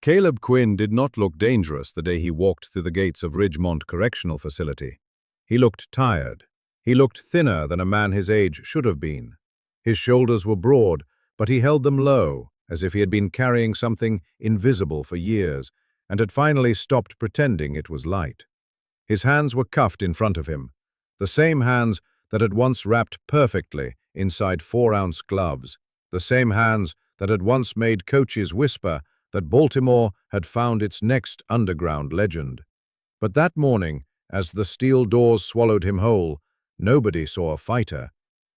Caleb Quinn did not look dangerous the day he walked through the gates of Ridgemont Correctional Facility. He looked tired. He looked thinner than a man his age should have been. His shoulders were broad, but he held them low, as if he had been carrying something invisible for years, and had finally stopped pretending it was light. His hands were cuffed in front of him, the same hands that had once wrapped perfectly inside 4-ounce gloves, the same hands that had once made coaches whisper that Baltimore had found its next underground legend. But that morning, as the steel doors swallowed him whole, nobody saw a fighter.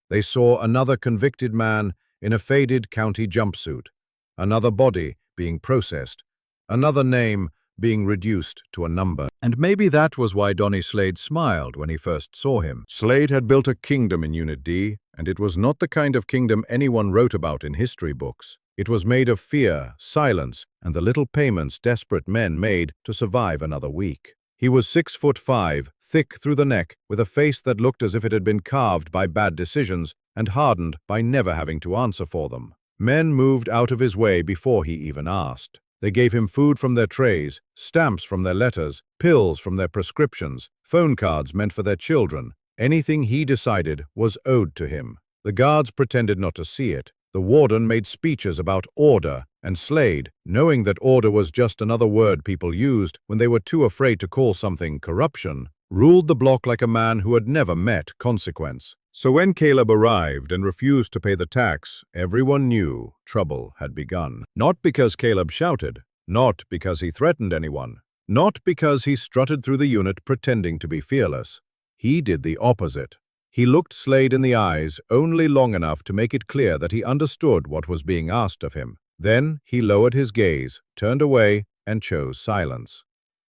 They saw another convicted man in a faded county jumpsuit, another body being processed, another name being reduced to a number. And maybe that was why Donnie Slade smiled when he first saw him. Slade had built a kingdom in Unit D, and it was not the kind of kingdom anyone wrote about in history books. It was made of fear, silence, and the little payments desperate men made to survive another week. He was 6'5", thick through the neck, with a face that looked as if it had been carved by bad decisions and hardened by never having to answer for them. Men moved out of his way before he even asked. They gave him food from their trays, stamps from their letters, pills from their prescriptions, phone cards meant for their children. Anything he decided was owed to him. The guards pretended not to see it. The warden made speeches about order, and Slade, knowing that order was just another word people used when they were too afraid to call something corruption, ruled the block like a man who had never met consequence. So when Caleb arrived and refused to pay the tax, everyone knew trouble had begun. Not because Caleb shouted, not because he threatened anyone, not because he strutted through the unit pretending to be fearless. He did the opposite. He looked Slade in the eyes only long enough to make it clear that he understood what was being asked of him. Then he lowered his gaze, turned away, and chose silence.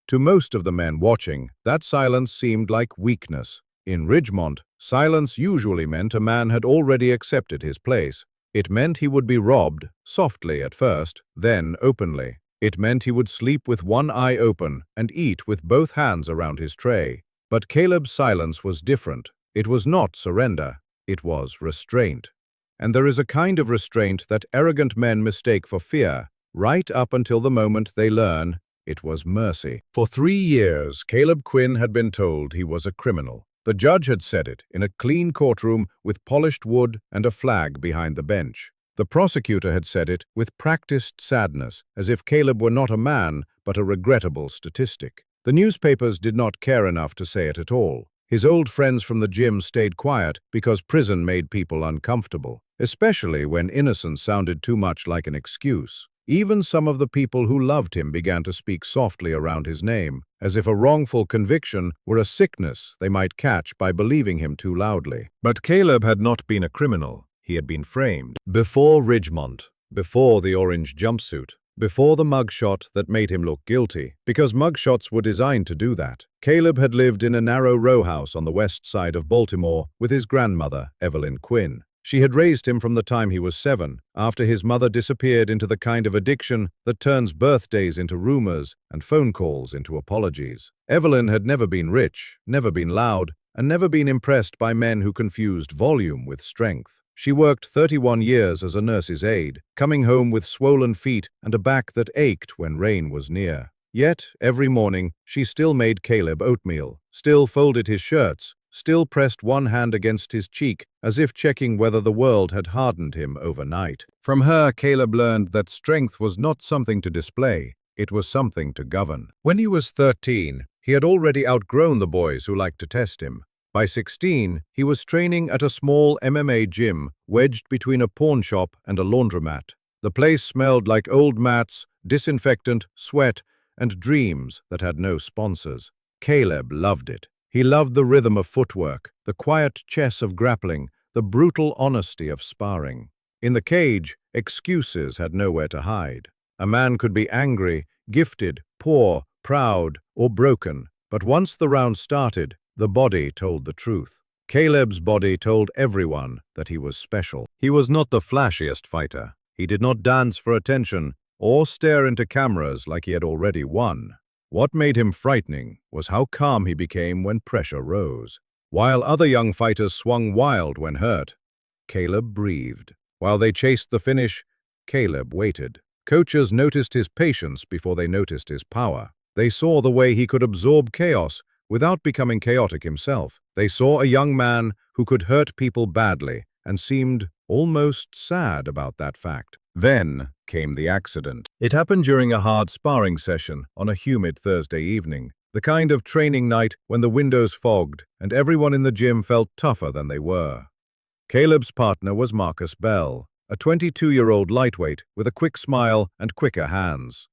To most of the men watching, that silence seemed like weakness. In Ridgemont, silence usually meant a man had already accepted his place. It meant he would be robbed, softly at first, then openly. It meant he would sleep with one eye open and eat with both hands around his tray. But Caleb's silence was different. It was not surrender, it was restraint. And there is a kind of restraint that arrogant men mistake for fear, right up until the moment they learn it was mercy. For 3 years, Caleb Quinn had been told he was a criminal. The judge had said it in a clean courtroom with polished wood and a flag behind the bench. The prosecutor had said it with practiced sadness, as if Caleb were not a man, but a regrettable statistic. The newspapers did not care enough to say it at all. His old friends from the gym stayed quiet because prison made people uncomfortable, especially when innocence sounded too much like an excuse. Even some of the people who loved him began to speak softly around his name, as if a wrongful conviction were a sickness they might catch by believing him too loudly. But Caleb had not been a criminal. He had been framed. Before Ridgemont, before the orange jumpsuit, before the mugshot that made him look guilty, because mugshots were designed to do that. Caleb had lived in a narrow row house on the west side of Baltimore with his grandmother, Evelyn Quinn. She had raised him from the time he was 7, after his mother disappeared into the kind of addiction that turns birthdays into rumors and phone calls into apologies. Evelyn had never been rich, never been loud, and never been impressed by men who confused volume with strength. She worked 31 years as a nurse's aide, coming home with swollen feet and a back that ached when rain was near. Yet, every morning, she still made Caleb oatmeal, still folded his shirts, still pressed one hand against his cheek, as if checking whether the world had hardened him overnight. From her, Caleb learned that strength was not something to display, it was something to govern. When he was 13, he had already outgrown the boys who liked to test him. By 16, he was training at a small MMA gym wedged between a pawn shop and a laundromat. The place smelled like old mats, disinfectant, sweat, and dreams that had no sponsors. Caleb loved it. He loved the rhythm of footwork, the quiet chess of grappling, the brutal honesty of sparring. In the cage, excuses had nowhere to hide. A man could be angry, gifted, poor, proud, or broken, but once the round started, the body told the truth. Caleb's body told everyone that he was special. He was not the flashiest fighter. He did not dance for attention or stare into cameras like he had already won. What made him frightening was how calm he became when pressure rose. While other young fighters swung wild when hurt, Caleb breathed. While they chased the finish, Caleb waited. Coaches noticed his patience before they noticed his power. They saw the way he could absorb chaos without becoming chaotic himself. They saw a young man who could hurt people badly and seemed almost sad about that fact. Then came the accident. It happened during a hard sparring session on a humid Thursday evening, the kind of training night when the windows fogged and everyone in the gym felt tougher than they were. Caleb's partner was Marcus Bell, a 22-year-old lightweight with a quick smile and quicker hands.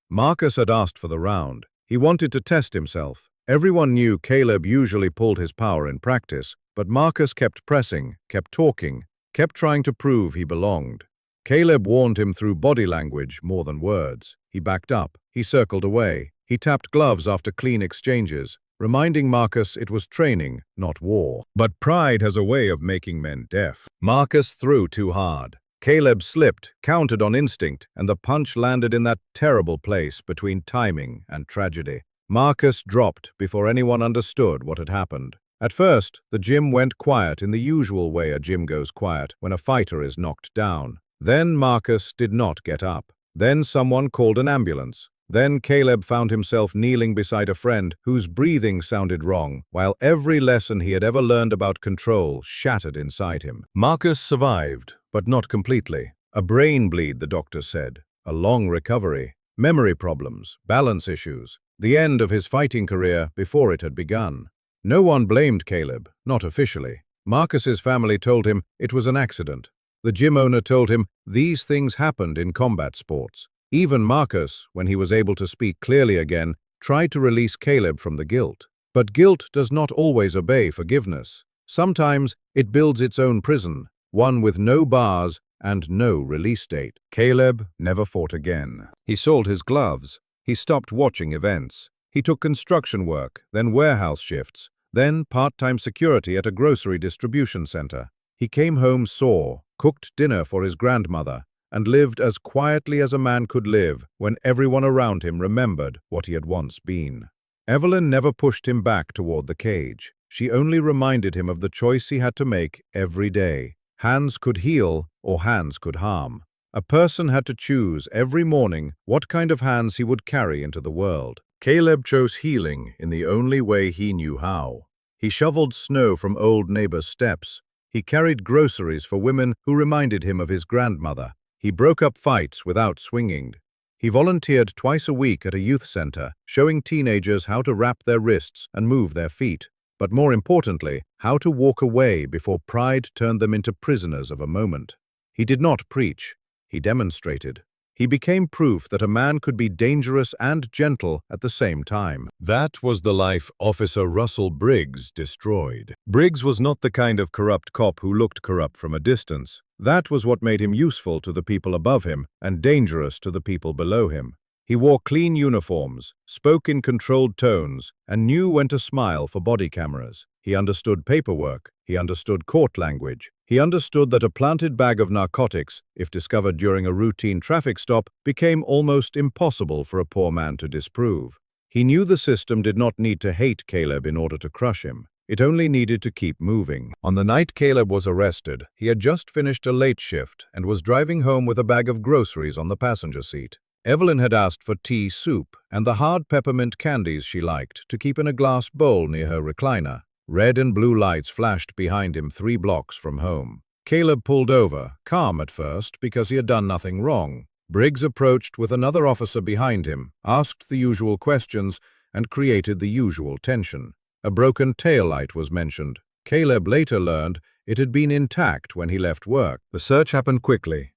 Marcus had asked for the round. He wanted to test himself. Everyone knew Caleb usually pulled his power in practice, but Marcus kept pressing, kept talking, kept trying to prove he belonged. Caleb warned him through body language more than words. He backed up. He circled away. He tapped gloves after clean exchanges, reminding Marcus it was training, not war. But pride has a way of making men deaf. Marcus threw too hard. Caleb slipped, countered on instinct, and the punch landed in that terrible place between timing and tragedy. Marcus dropped before anyone understood what had happened. At first, the gym went quiet in the usual way a gym goes quiet when a fighter is knocked down. Then Marcus did not get up. Then someone called an ambulance. Then Caleb found himself kneeling beside a friend whose breathing sounded wrong, while every lesson he had ever learned about control shattered inside him. Marcus survived, but not completely. A brain bleed, the doctor said. A long recovery. Memory problems, balance issues. The end of his fighting career before it had begun. No one blamed Caleb, not officially. Marcus's family told him it was an accident. The gym owner told him these things happened in combat sports. Even Marcus, when he was able to speak clearly again, tried to release Caleb from the guilt. But guilt does not always obey forgiveness. Sometimes it builds its own prison, one with no bars and no release date. Caleb never fought again. He sold his gloves. He stopped watching events. He took construction work, then warehouse shifts, then part-time security at a grocery distribution center. He came home sore, cooked dinner for his grandmother, and lived as quietly as a man could live when everyone around him remembered what he had once been. Evelyn never pushed him back toward the cage. She only reminded him of the choice he had to make every day. Hands could heal or hands could harm. A person had to choose every morning what kind of hands he would carry into the world. Caleb chose healing in the only way he knew how. He shoveled snow from old neighbors' steps. He carried groceries for women who reminded him of his grandmother. He broke up fights without swinging. He volunteered twice a week at a youth center, showing teenagers how to wrap their wrists and move their feet, but more importantly, how to walk away before pride turned them into prisoners of a moment. He did not preach. He demonstrated. He became proof that a man could be dangerous and gentle at the same time. That was the life Officer Russell Briggs destroyed. Briggs was not the kind of corrupt cop who looked corrupt from a distance. That was what made him useful to the people above him and dangerous to the people below him. He wore clean uniforms, spoke in controlled tones, and knew when to smile for body cameras. He understood paperwork. He understood court language. He understood that a planted bag of narcotics, if discovered during a routine traffic stop, became almost impossible for a poor man to disprove. He knew the system did not need to hate Caleb in order to crush him. It only needed to keep moving. On the night Caleb was arrested, he had just finished a late shift and was driving home with a bag of groceries on the passenger seat. Evelyn had asked for tea soup and the hard peppermint candies she liked to keep in a glass bowl near her recliner. Red and blue lights flashed behind him 3 blocks from home. Caleb pulled over, calm at first because he had done nothing wrong. Briggs approached with another officer behind him, asked the usual questions, and created the usual tension. A broken taillight was mentioned. Caleb later learned it had been intact when he left work. The search happened quickly.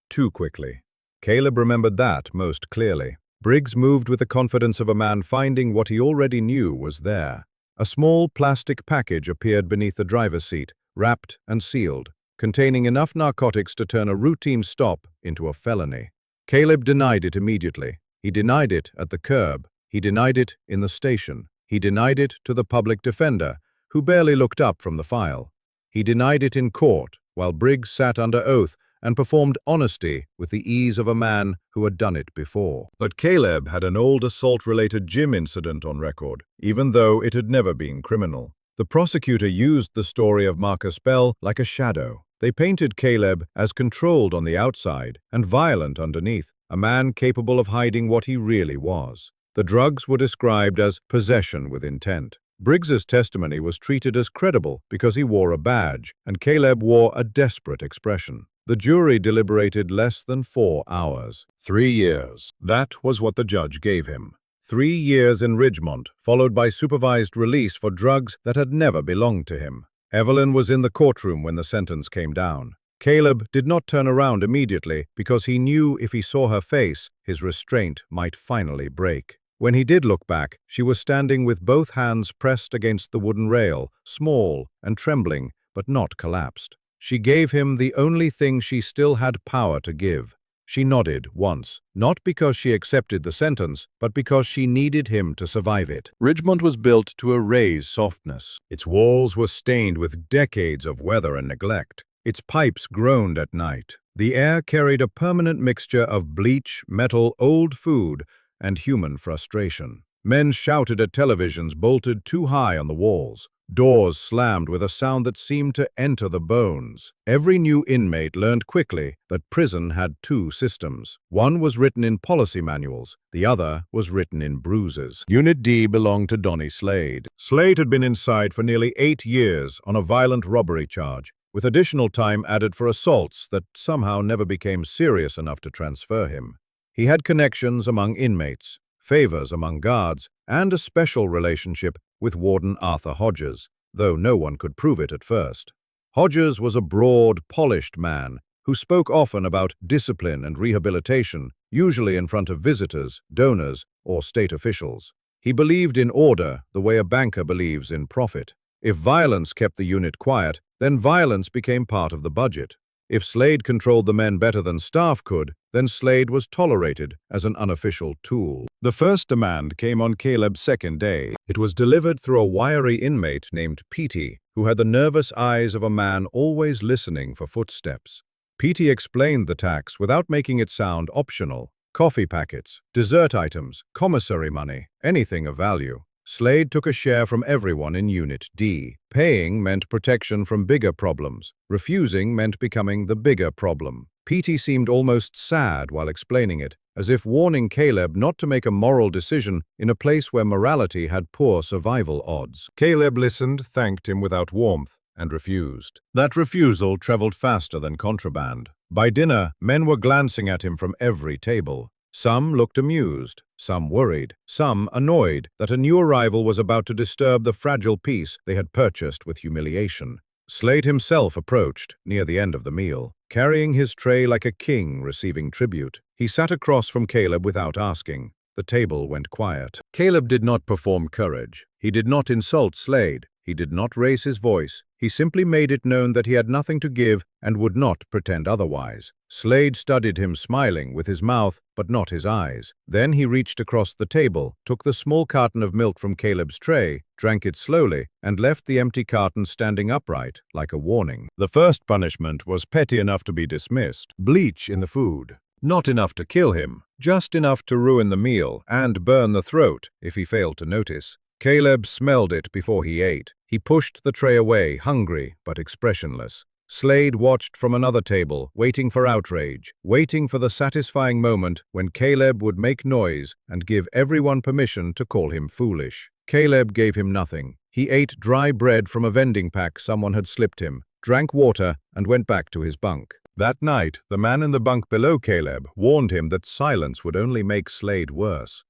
Too quickly. Caleb remembered that most clearly. Briggs moved with the confidence of a man finding what he already knew was there. A small plastic package appeared beneath the driver's seat, wrapped and sealed, containing enough narcotics to turn a routine stop into a felony. Caleb denied it immediately. He denied it at the curb. He denied it in the station. He denied it to the public defender, who barely looked up from the file. He denied it in court, while Briggs sat under oath and performed honesty with the ease of a man who had done it before. But Caleb had an old assault-related gym incident on record, even though it had never been criminal. The prosecutor used the story of Marcus Bell like a shadow. They painted Caleb as controlled on the outside and violent underneath. a man capable of hiding what he really was. The drugs were described as possession with intent. Briggs's testimony was treated as credible because he wore a badge, and Caleb wore a desperate expression. The jury deliberated less than 4 hours. 3 years. That was what the judge gave him. 3 years in Ridgemont, followed by supervised release for drugs that had never belonged to him. Evelyn was in the courtroom when the sentence came down. Caleb did not turn around immediately because he knew if he saw her face, his restraint might finally break. When he did look back, she was standing with both hands pressed against the wooden rail, small and trembling, but not collapsed. She gave him the only thing she still had power to give. She nodded once, not because she accepted the sentence, but because she needed him to survive it. Ridgemont was built to erase softness. Its walls were stained with decades of weather and neglect. Its pipes groaned at night. The air carried a permanent mixture of bleach, metal, old food, and human frustration. Men shouted at televisions bolted too high on the walls. Doors slammed with a sound that seemed to enter the bones. Every new inmate learned quickly that prison had 2 systems. One was written in policy manuals, the other was written in bruises. Unit D belonged to Donnie Slade. Slade had been inside for nearly 8 years on a violent robbery charge, with additional time added for assaults that somehow never became serious enough to transfer him. He had connections among inmates, favors among guards, and a special relationship with Warden Arthur Hodges, though no one could prove it at first. Hodges was a broad, polished man who spoke often about discipline and rehabilitation, usually in front of visitors, donors, or state officials. He believed in order the way a banker believes in profit. If violence kept the unit quiet, then violence became part of the budget. If Slade controlled the men better than staff could, then Slade was tolerated as an unofficial tool. The first demand came on Caleb's second day. It was delivered through a wiry inmate named Petey, who had the nervous eyes of a man always listening for footsteps. Petey explained the tax without making it sound optional. Coffee packets, dessert items, commissary money, anything of value. Slade took a share from everyone in Unit D. Paying meant protection from bigger problems. Refusing meant becoming the bigger problem. Petey seemed almost sad while explaining it, as if warning Caleb not to make a moral decision in a place where morality had poor survival odds. Caleb listened, thanked him without warmth, and refused. That refusal traveled faster than contraband. By dinner, men were glancing at him from every table. Some looked amused, some worried, some annoyed that a new arrival was about to disturb the fragile peace they had purchased with humiliation. Slade himself approached, near the end of the meal, carrying his tray like a king receiving tribute. He sat across from Caleb without asking. The table went quiet. Caleb did not perform courage. He did not insult Slade. He did not raise his voice. He simply made it known that he had nothing to give and would not pretend otherwise. Slade studied him smiling with his mouth but not his eyes. Then he reached across the table, took the small carton of milk from Caleb's tray, drank it slowly, and left the empty carton standing upright, like a warning. The first punishment was petty enough to be dismissed. Bleach in the food. Not enough to kill him, just enough to ruin the meal and burn the throat if he failed to notice. Caleb smelled it before he ate. He pushed the tray away, hungry but expressionless. Slade watched from another table, waiting for outrage, waiting for the satisfying moment when Caleb would make noise and give everyone permission to call him foolish. Caleb gave him nothing. He ate dry bread from a vending pack someone had slipped him, drank water, and went back to his bunk. That night, the man in the bunk below Caleb warned him that silence would only make Slade worse.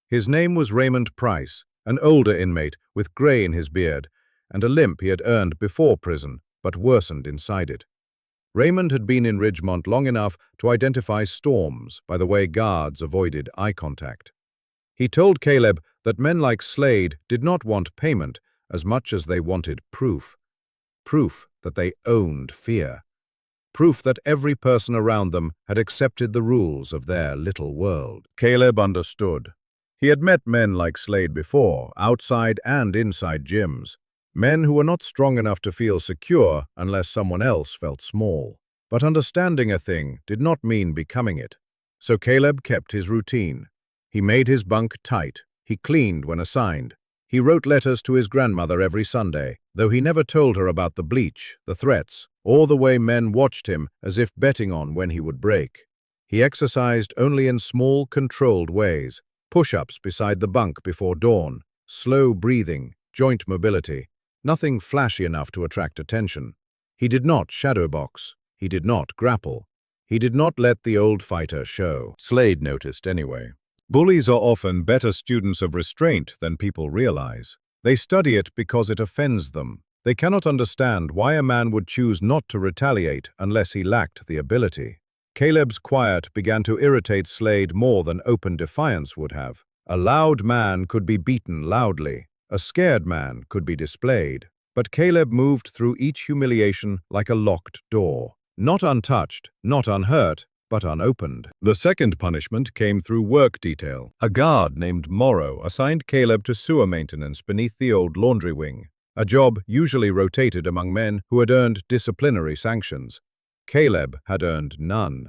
His name was Raymond Price, an older inmate with gray in his beard, and a limp he had earned before prison, but worsened inside it. Raymond had been in Ridgemont long enough to identify storms by the way guards avoided eye contact. He told Caleb that men like Slade did not want payment as much as they wanted proof. Proof that they owned fear. Proof that every person around them had accepted the rules of their little world. Caleb understood. He had met men like Slade before, outside and inside gyms. Men who were not strong enough to feel secure unless someone else felt small. But understanding a thing did not mean becoming it. So Caleb kept his routine. He made his bunk tight. He cleaned when assigned. He wrote letters to his grandmother every Sunday, though he never told her about the bleach, the threats, or the way men watched him as if betting on when he would break. He exercised only in small, controlled ways: push-ups beside the bunk before dawn, slow breathing, joint mobility, nothing flashy enough to attract attention. He did not shadowbox. He did not grapple. He did not let the old fighter show. Slade noticed anyway. Bullies are often better students of restraint than people realize. They study it because it offends them. They cannot understand why a man would choose not to retaliate unless he lacked the ability. Caleb's quiet began to irritate Slade more than open defiance would have. A loud man could be beaten loudly. A scared man could be displayed. But Caleb moved through each humiliation like a locked door. Not untouched, not unhurt, but unopened. The second punishment came through work detail. A guard named Morrow assigned Caleb to sewer maintenance beneath the old laundry wing, a job usually rotated among men who had earned disciplinary sanctions. Caleb had earned none.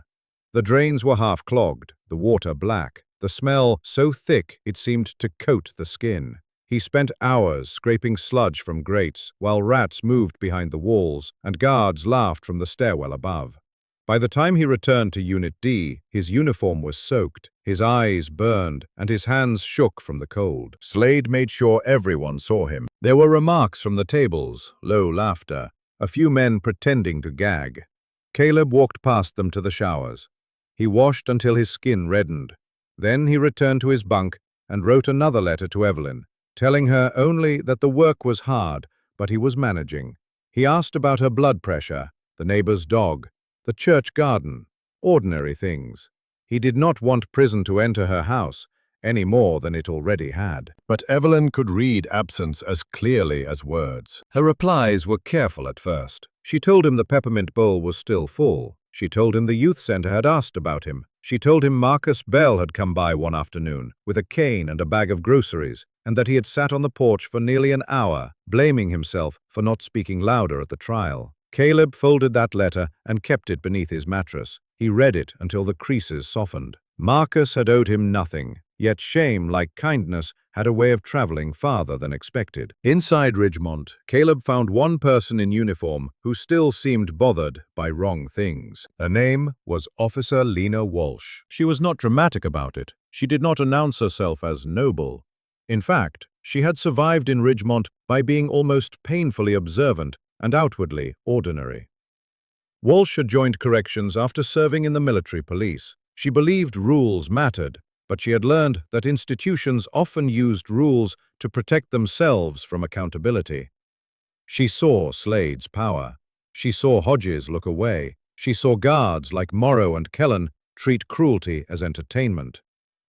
The drains were half clogged, the water black, the smell so thick it seemed to coat the skin. He spent hours scraping sludge from grates while rats moved behind the walls and guards laughed from the stairwell above. By the time he returned to Unit D, his uniform was soaked, his eyes burned, and his hands shook from the cold. Slade made sure everyone saw him. There were remarks from the tables, low laughter, a few men pretending to gag. Caleb walked past them to the showers. He washed until his skin reddened. Then he returned to his bunk and wrote another letter to Evelyn, telling her only that the work was hard, but he was managing. He asked about her blood pressure, the neighbor's dog, the church garden, ordinary things. He did not want prison to enter her house, any more than it already had. But Evelyn could read absence as clearly as words. Her replies were careful at first. She told him the peppermint bowl was still full. She told him the youth center had asked about him. She told him Marcus Bell had come by one afternoon with a cane and a bag of groceries, and that he had sat on the porch for nearly an hour, blaming himself for not speaking louder at the trial. Caleb folded that letter and kept it beneath his mattress. He read it until the creases softened. Marcus had owed him nothing, yet shame, like kindness, had a way of traveling farther than expected. Inside Ridgemont, Caleb found one person in uniform who still seemed bothered by wrong things. Her name was Officer Lena Walsh. She was not dramatic about it. She did not announce herself as noble. In fact, she had survived in Ridgemont by being almost painfully observant and outwardly ordinary. Walsh had joined corrections after serving in the military police. She believed rules mattered, but she had learned that institutions often used rules to protect themselves from accountability. She saw Slade's power. She saw Hodges look away. She saw guards like Morrow and Kellen treat cruelty as entertainment.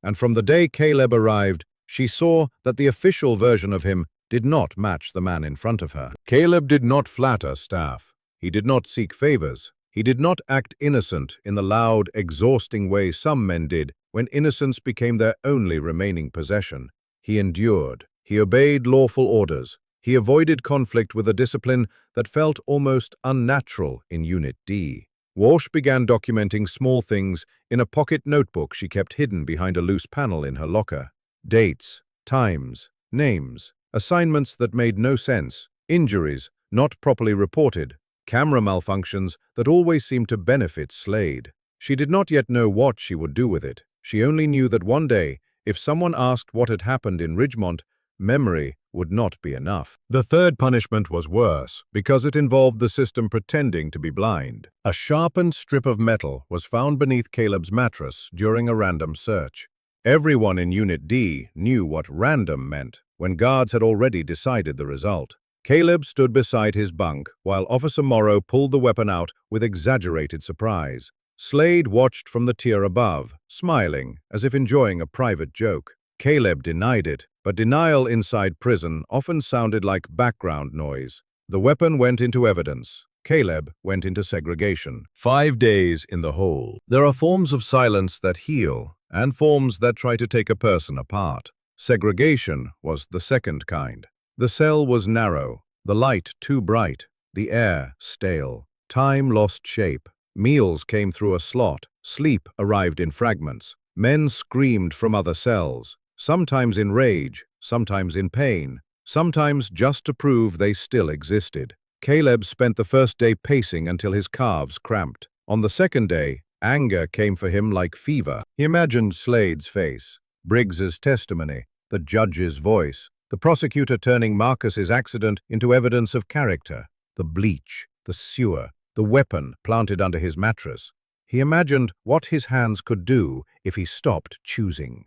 And from the day Caleb arrived, she saw that the official version of him did not match the man in front of her. Caleb did not flatter staff. He did not seek favors. He did not act innocent in the loud, exhausting way some men did when innocence became their only remaining possession. He endured. He obeyed lawful orders. He avoided conflict with a discipline that felt almost unnatural in Unit D. Walsh began documenting small things in a pocket notebook she kept hidden behind a loose panel in her locker. Dates, times, names, assignments that made no sense, injuries not properly reported, camera malfunctions that always seemed to benefit Slade. She did not yet know what she would do with it. She only knew that one day, if someone asked what had happened in Ridgemont, memory would not be enough. The third punishment was worse, because it involved the system pretending to be blind. A sharpened strip of metal was found beneath Caleb's mattress during a random search. Everyone in Unit D knew what random meant when guards had already decided the result. Caleb stood beside his bunk while Officer Morrow pulled the weapon out with exaggerated surprise. Slade watched from the tier above, smiling as if enjoying a private joke. Caleb denied it, but denial inside prison often sounded like background noise. The weapon went into evidence. Caleb went into segregation. 5 days in the hole. There are forms of silence that heal, and forms that try to take a person apart. Segregation was the second kind. The cell was narrow, the light too bright, the air stale. Time lost shape. Meals came through a slot. Sleep arrived in fragments. Men screamed from other cells, sometimes in rage, sometimes in pain, sometimes just to prove they still existed. Caleb spent the first day pacing until his calves cramped. On the second day, Anger came for him like fever. He imagined Slade's face, Briggs's testimony, the judge's voice, the prosecutor turning Marcus's accident into evidence of character, the bleach, the sewer, the weapon planted under his mattress. He imagined what his hands could do if he stopped choosing.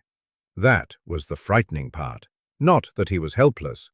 That was the frightening part. Not that he was helpless.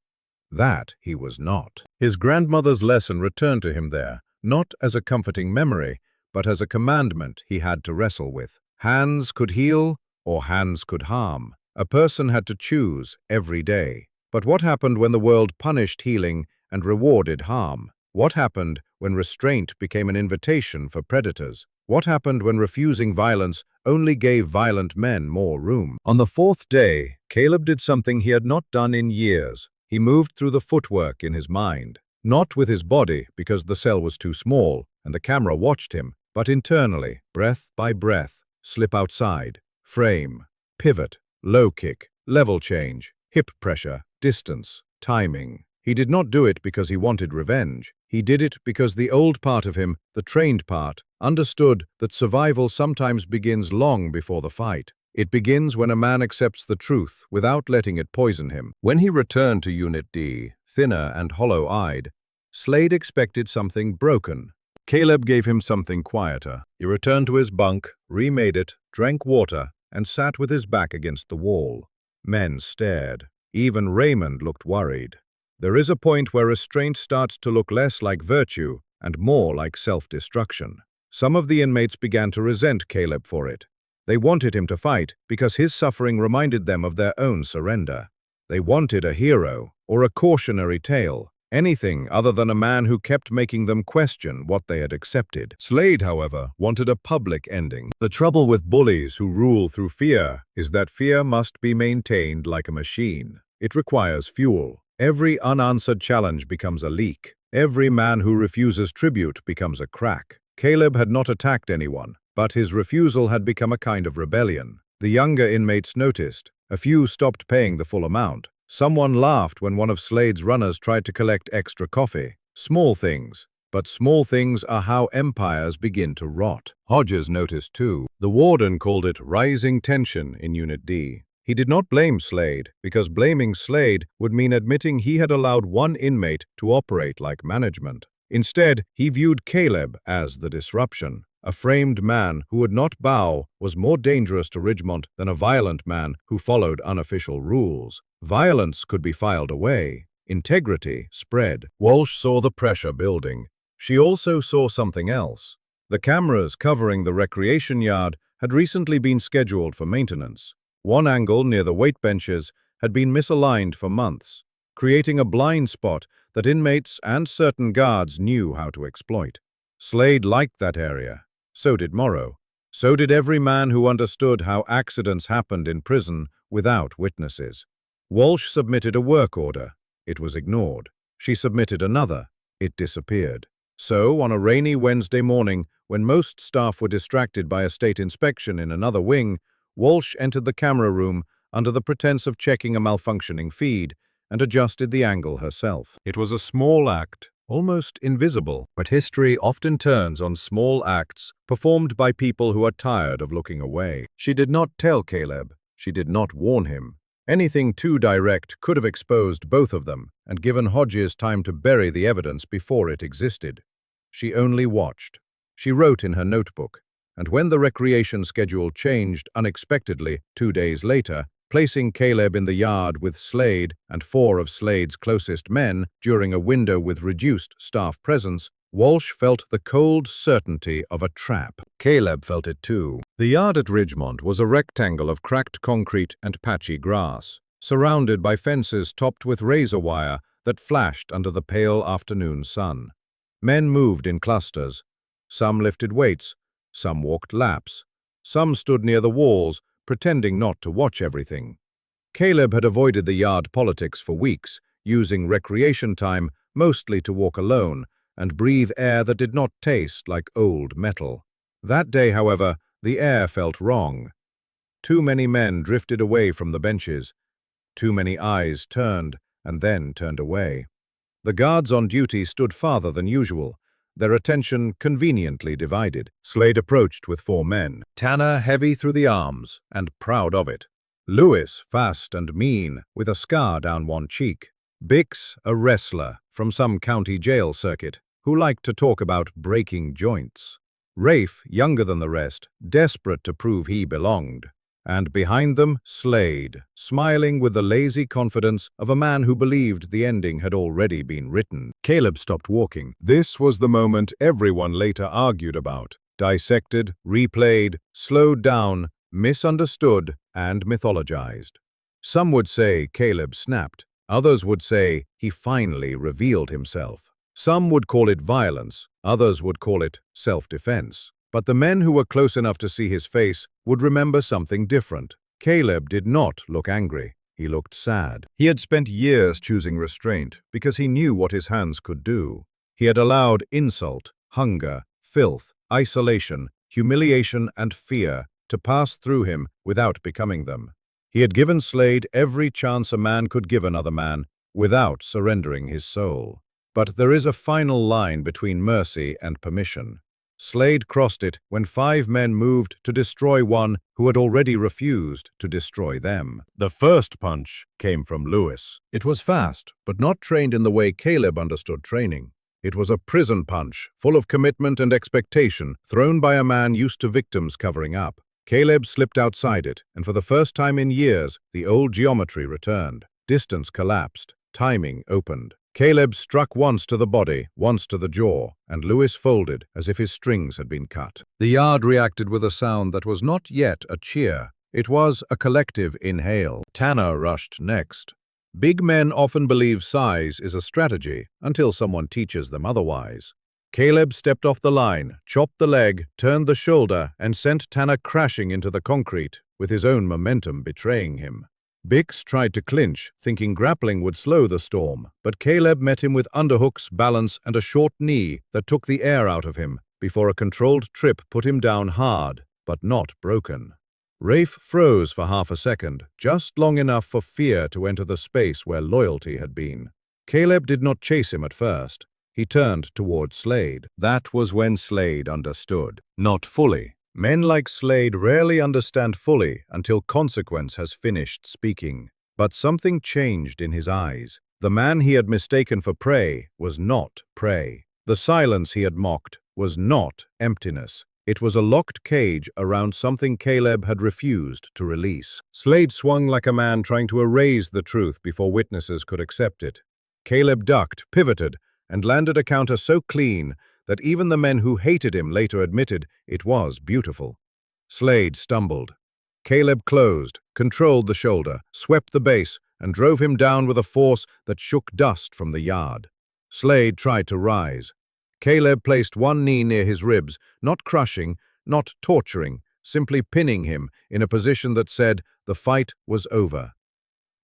That he was not. His grandmother's lesson returned to him there, not as a comforting memory, but as a commandment he had to wrestle with. Hands could heal, or hands could harm. A person had to choose every day. But what happened when the world punished healing and rewarded harm? What happened when restraint became an invitation for predators? What happened when refusing violence only gave violent men more room? On the fourth day, Caleb did something he had not done in years. He moved through the footwork in his mind. Not with his body, because the cell was too small and the camera watched him, but internally, breath by breath, slip outside, frame, pivot, low kick, level change, hip pressure, distance, timing. He did not do it because he wanted revenge. He did it because the old part of him, the trained part, understood that survival sometimes begins long before the fight. It begins when a man accepts the truth without letting it poison him. When he returned to Unit D, thinner and hollow-eyed, Slade expected something broken. Caleb gave him something quieter. He returned to his bunk, remade it, drank water, and sat with his back against the wall. Men stared. Even Raymond looked worried. There is a point where restraint starts to look less like virtue and more like self-destruction. Some of the inmates began to resent Caleb for it. They wanted him to fight because his suffering reminded them of their own surrender. They wanted a hero or a cautionary tale, anything other than a man who kept making them question what they had accepted. Slade, however, wanted a public ending. The trouble with bullies who rule through fear is that fear must be maintained like a machine. It requires fuel. Every unanswered challenge becomes a leak. Every man who refuses tribute becomes a crack. Caleb had not attacked anyone, but his refusal had become a kind of rebellion. The younger inmates noticed. A few stopped paying the full amount. Someone laughed when one of Slade's runners tried to collect extra coffee. Small things. But small things are how empires begin to rot. Hodges noticed too. The warden called it rising tension in Unit D. He did not blame Slade, because blaming Slade would mean admitting he had allowed one inmate to operate like management. Instead, he viewed Caleb as the disruption. A framed man who would not bow was more dangerous to Ridgemont than a violent man who followed unofficial rules. Violence could be filed away. Integrity spread. Walsh saw the pressure building. She also saw something else. The cameras covering the recreation yard had recently been scheduled for maintenance. One angle near the weight benches had been misaligned for months, creating a blind spot that inmates and certain guards knew how to exploit. Slade liked that area. So did Morrow. So did every man who understood how accidents happened in prison without witnesses. Walsh submitted a work order. It was ignored. She submitted another. It disappeared. So, on a rainy Wednesday morning, when most staff were distracted by a state inspection in another wing, Walsh entered the camera room under the pretense of checking a malfunctioning feed and adjusted the angle herself. It was a small act, almost invisible, but history often turns on small acts performed by people who are tired of looking away. She did not tell Caleb. She did not warn him. Anything too direct could have exposed both of them and given Hodges time to bury the evidence before it existed. She only watched. She wrote in her notebook. And when the recreation schedule changed unexpectedly 2 days later, placing Caleb in the yard with Slade and 4 of Slade's closest men during a window with reduced staff presence, Walsh felt the cold certainty of a trap. Caleb felt it too. The yard at Ridgemont was a rectangle of cracked concrete and patchy grass, surrounded by fences topped with razor wire that flashed under the pale afternoon sun. Men moved in clusters. Some lifted weights. Some walked laps. Some stood near the walls, pretending not to watch everything. Caleb had avoided the yard politics for weeks, using recreation time mostly to walk alone and breathe air that did not taste like old metal. That day, however, the air felt wrong. Too many men drifted away from the benches. Too many eyes turned and then turned away. The guards on duty stood farther than usual, their attention conveniently divided. Slade approached with 4 men, Tanner heavy through the arms and proud of it, Lewis fast and mean with a scar down one cheek, Bix a wrestler from some county jail circuit who liked to talk about breaking joints, Rafe younger than the rest, desperate to prove he belonged, and behind them Slade, smiling with the lazy confidence of a man who believed the ending had already been written. Caleb stopped walking. This was the moment everyone later argued about, dissected, replayed, slowed down, misunderstood, and mythologized. Some would say Caleb snapped. Others would say he finally revealed himself. Some would call it violence. Others would call it self-defense. But the men who were close enough to see his face would remember something different. Caleb did not look angry. He looked sad. He had spent years choosing restraint because he knew what his hands could do. He had allowed insult, hunger, filth, isolation, humiliation, and fear to pass through him without becoming them. He had given Slade every chance a man could give another man without surrendering his soul. But there is a final line between mercy and permission. Slade crossed it when 5 men moved to destroy one who had already refused to destroy them. The first punch came from Lewis. It was fast, but not trained in the way Caleb understood training. It was a prison punch, full of commitment and expectation, thrown by a man used to victims covering up. Caleb slipped outside it, and for the first time in years, the old geometry returned. Distance collapsed. Timing opened. Caleb struck once to the body, once to the jaw, and Lewis folded as if his strings had been cut. The yard reacted with a sound that was not yet a cheer. It was a collective inhale. Tanner rushed next. Big men often believe size is a strategy until someone teaches them otherwise. Caleb stepped off the line, chopped the leg, turned the shoulder, and sent Tanner crashing into the concrete, with his own momentum betraying him. Bix tried to clinch, thinking grappling would slow the storm, but Caleb met him with underhooks, balance, and a short knee that took the air out of him before a controlled trip put him down hard, but not broken. Rafe froze for half a second, just long enough for fear to enter the space where loyalty had been. Caleb did not chase him at first. He turned toward Slade. That was when Slade understood. Not fully. Men like Slade rarely understand fully until consequence has finished speaking. But something changed in his eyes. The man he had mistaken for prey was not prey. The silence he had mocked was not emptiness. It was a locked cage around something Caleb had refused to release. Slade swung like a man trying to erase the truth before witnesses could accept it. Caleb ducked, pivoted, and landed a counter so clean that even the men who hated him later admitted it was beautiful. Slade stumbled. Caleb closed, controlled the shoulder, swept the base, and drove him down with a force that shook dust from the yard. Slade tried to rise. Caleb placed one knee near his ribs, not crushing, not torturing, simply pinning him in a position that said the fight was over.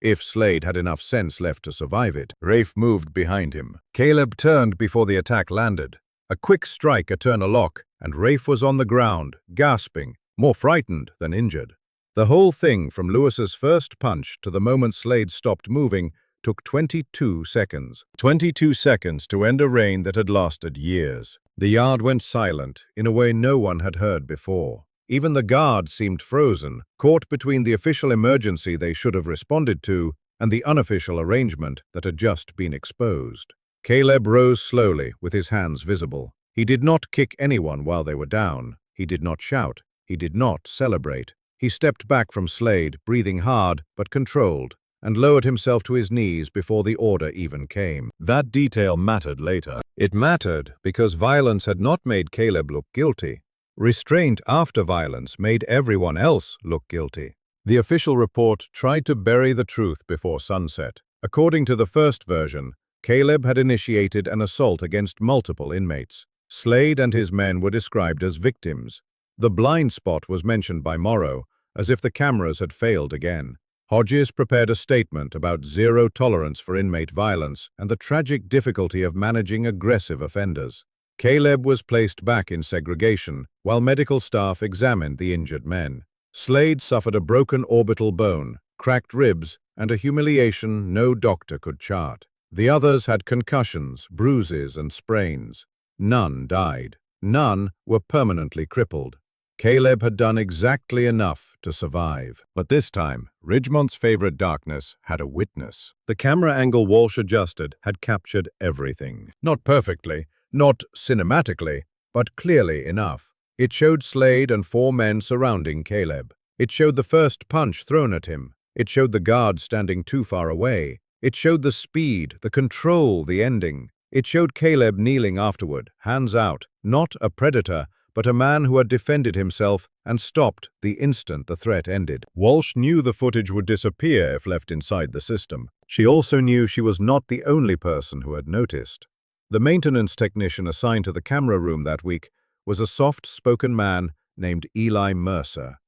If Slade had enough sense left to survive it. Rafe moved behind him. Caleb turned before the attack landed. A quick strike, a turn, a lock, and Rafe was on the ground, gasping, more frightened than injured. The whole thing, from Lewis's first punch to the moment Slade stopped moving, took 22 seconds. 22 seconds to end a reign that had lasted years. The yard went silent in a way no one had heard before. Even the guards seemed frozen, caught between the official emergency they should have responded to and the unofficial arrangement that had just been exposed. Caleb rose slowly, with his hands visible. He did not kick anyone while they were down. He did not shout. He did not celebrate. He stepped back from Slade, breathing hard but controlled, and lowered himself to his knees before the order even came. That detail mattered later. It mattered because violence had not made Caleb look guilty. Restraint after violence made everyone else look guilty. The official report tried to bury the truth before sunset. According to the first version, Caleb had initiated an assault against multiple inmates. Slade and his men were described as victims. The blind spot was mentioned by Morrow, as if the cameras had failed again. Hodges prepared a statement about zero tolerance for inmate violence and the tragic difficulty of managing aggressive offenders. Caleb was placed back in segregation, while medical staff examined the injured men. Slade suffered a broken orbital bone, cracked ribs, and a humiliation no doctor could chart. The others had concussions, bruises, and sprains. None died. None were permanently crippled. Caleb had done exactly enough to survive. But this time, Ridgemont's favorite darkness had a witness. The camera angle Walsh adjusted had captured everything. Not perfectly, not cinematically, but clearly enough. It showed Slade and 4 men surrounding Caleb. It showed the first punch thrown at him. It showed the guard standing too far away. It showed the speed, the control, the ending. It showed Caleb kneeling afterward, hands out, not a predator, but a man who had defended himself and stopped the instant the threat ended. Walsh knew the footage would disappear if left inside the system. She also knew she was not the only person who had noticed. The maintenance technician assigned to the camera room that week was a soft-spoken man named Eli Mercer.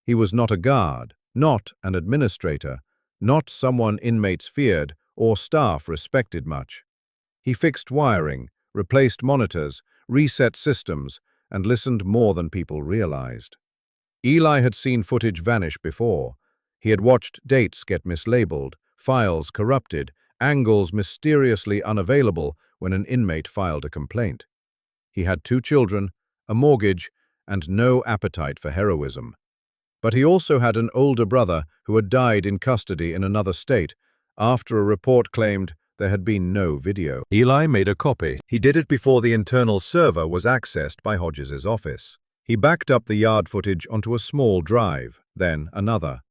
He was not a guard, not an administrator, not someone inmates feared or staff respected much. He fixed wiring, replaced monitors, reset systems, and listened more than people realized. Eli had seen footage vanish before. He had watched dates get mislabeled, files corrupted, angles mysteriously unavailable when an inmate filed a complaint. He had 2 children, a mortgage, and no appetite for heroism. But he also had an older brother who had died in custody in another state after a report claimed there had been no video. Eli made a copy. He did it before the internal server was accessed by Hodges's office. He backed up the yard footage onto a small drive, then another.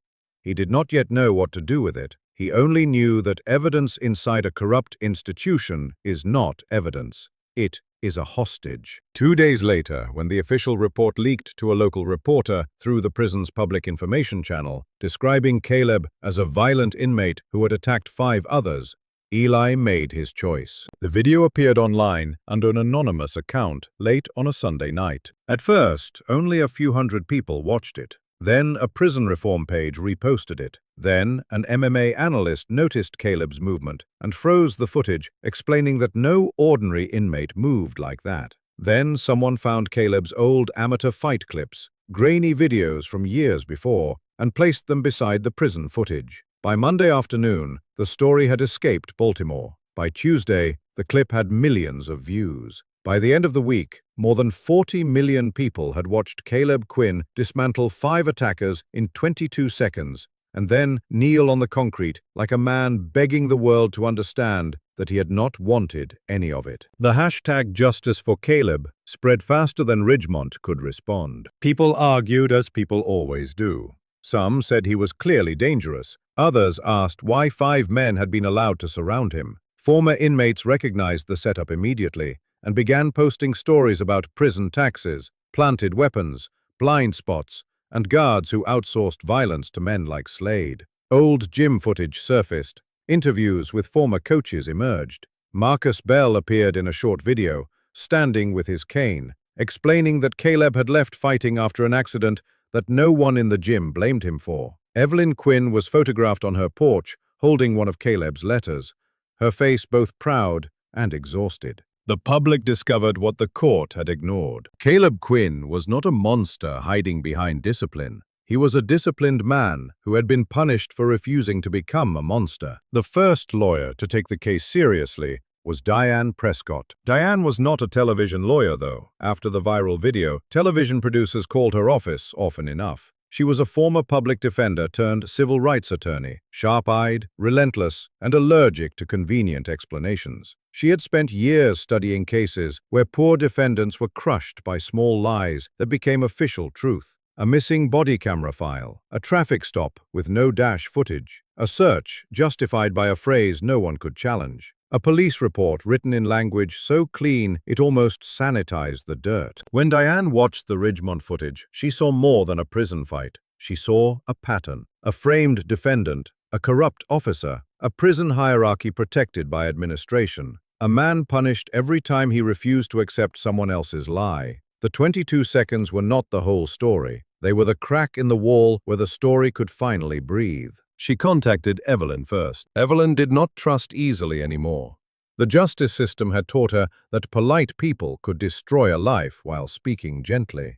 He did not yet know what to do with it. He only knew that evidence inside a corrupt institution is not evidence. It is a hostage. 2 days later, when the official report leaked to a local reporter through the prison's public information channel, describing Caleb as a violent inmate who had attacked 5 others, Eli made his choice. The video appeared online under an anonymous account late on a Sunday night. At first, only a few hundred people watched it. Then a prison reform page reposted it. Then an MMA analyst noticed Caleb's movement and froze the footage, explaining that no ordinary inmate moved like that. Then someone found Caleb's old amateur fight clips, grainy videos from years before, and placed them beside the prison footage. By Monday afternoon, the story had escaped Baltimore. By Tuesday, the clip had millions of views. By the end of the week, more than 40 million people had watched Caleb Quinn dismantle 5 attackers in 22 seconds and then kneel on the concrete like a man begging the world to understand that he had not wanted any of it. The hashtag Justice for Caleb spread faster than Ridgemont could respond. People argued as people always do. Some said he was clearly dangerous. Others asked why 5 men had been allowed to surround him. Former inmates recognized the setup immediately and began posting stories about prison taxes, planted weapons, blind spots, and guards who outsourced violence to men like Slade. Old gym footage surfaced. Interviews with former coaches emerged. Marcus Bell appeared in a short video, standing with his cane, explaining that Caleb had left fighting after an accident that no one in the gym blamed him for. Evelyn Quinn was photographed on her porch, holding one of Caleb's letters, her face both proud and exhausted. The public discovered what the court had ignored. Caleb Quinn was not a monster hiding behind discipline. He was a disciplined man who had been punished for refusing to become a monster. The first lawyer to take the case seriously was Diane Prescott. Diane was not a television lawyer, though. After the viral video, television producers called her office often enough. She was a former public defender turned civil rights attorney, sharp-eyed, relentless, and allergic to convenient explanations. She had spent years studying cases where poor defendants were crushed by small lies that became official truth. A missing body camera file, a traffic stop with no dash footage, a search justified by a phrase no one could challenge, a police report written in language so clean it almost sanitized the dirt. When Diane watched the Ridgemont footage, she saw more than a prison fight. She saw a pattern, a framed defendant, a corrupt officer, a prison hierarchy protected by administration, a man punished every time he refused to accept someone else's lie. The 22 seconds were not the whole story. They were the crack in the wall where the story could finally breathe. She contacted Evelyn first. Evelyn did not trust easily anymore. The justice system had taught her that polite people could destroy a life while speaking gently.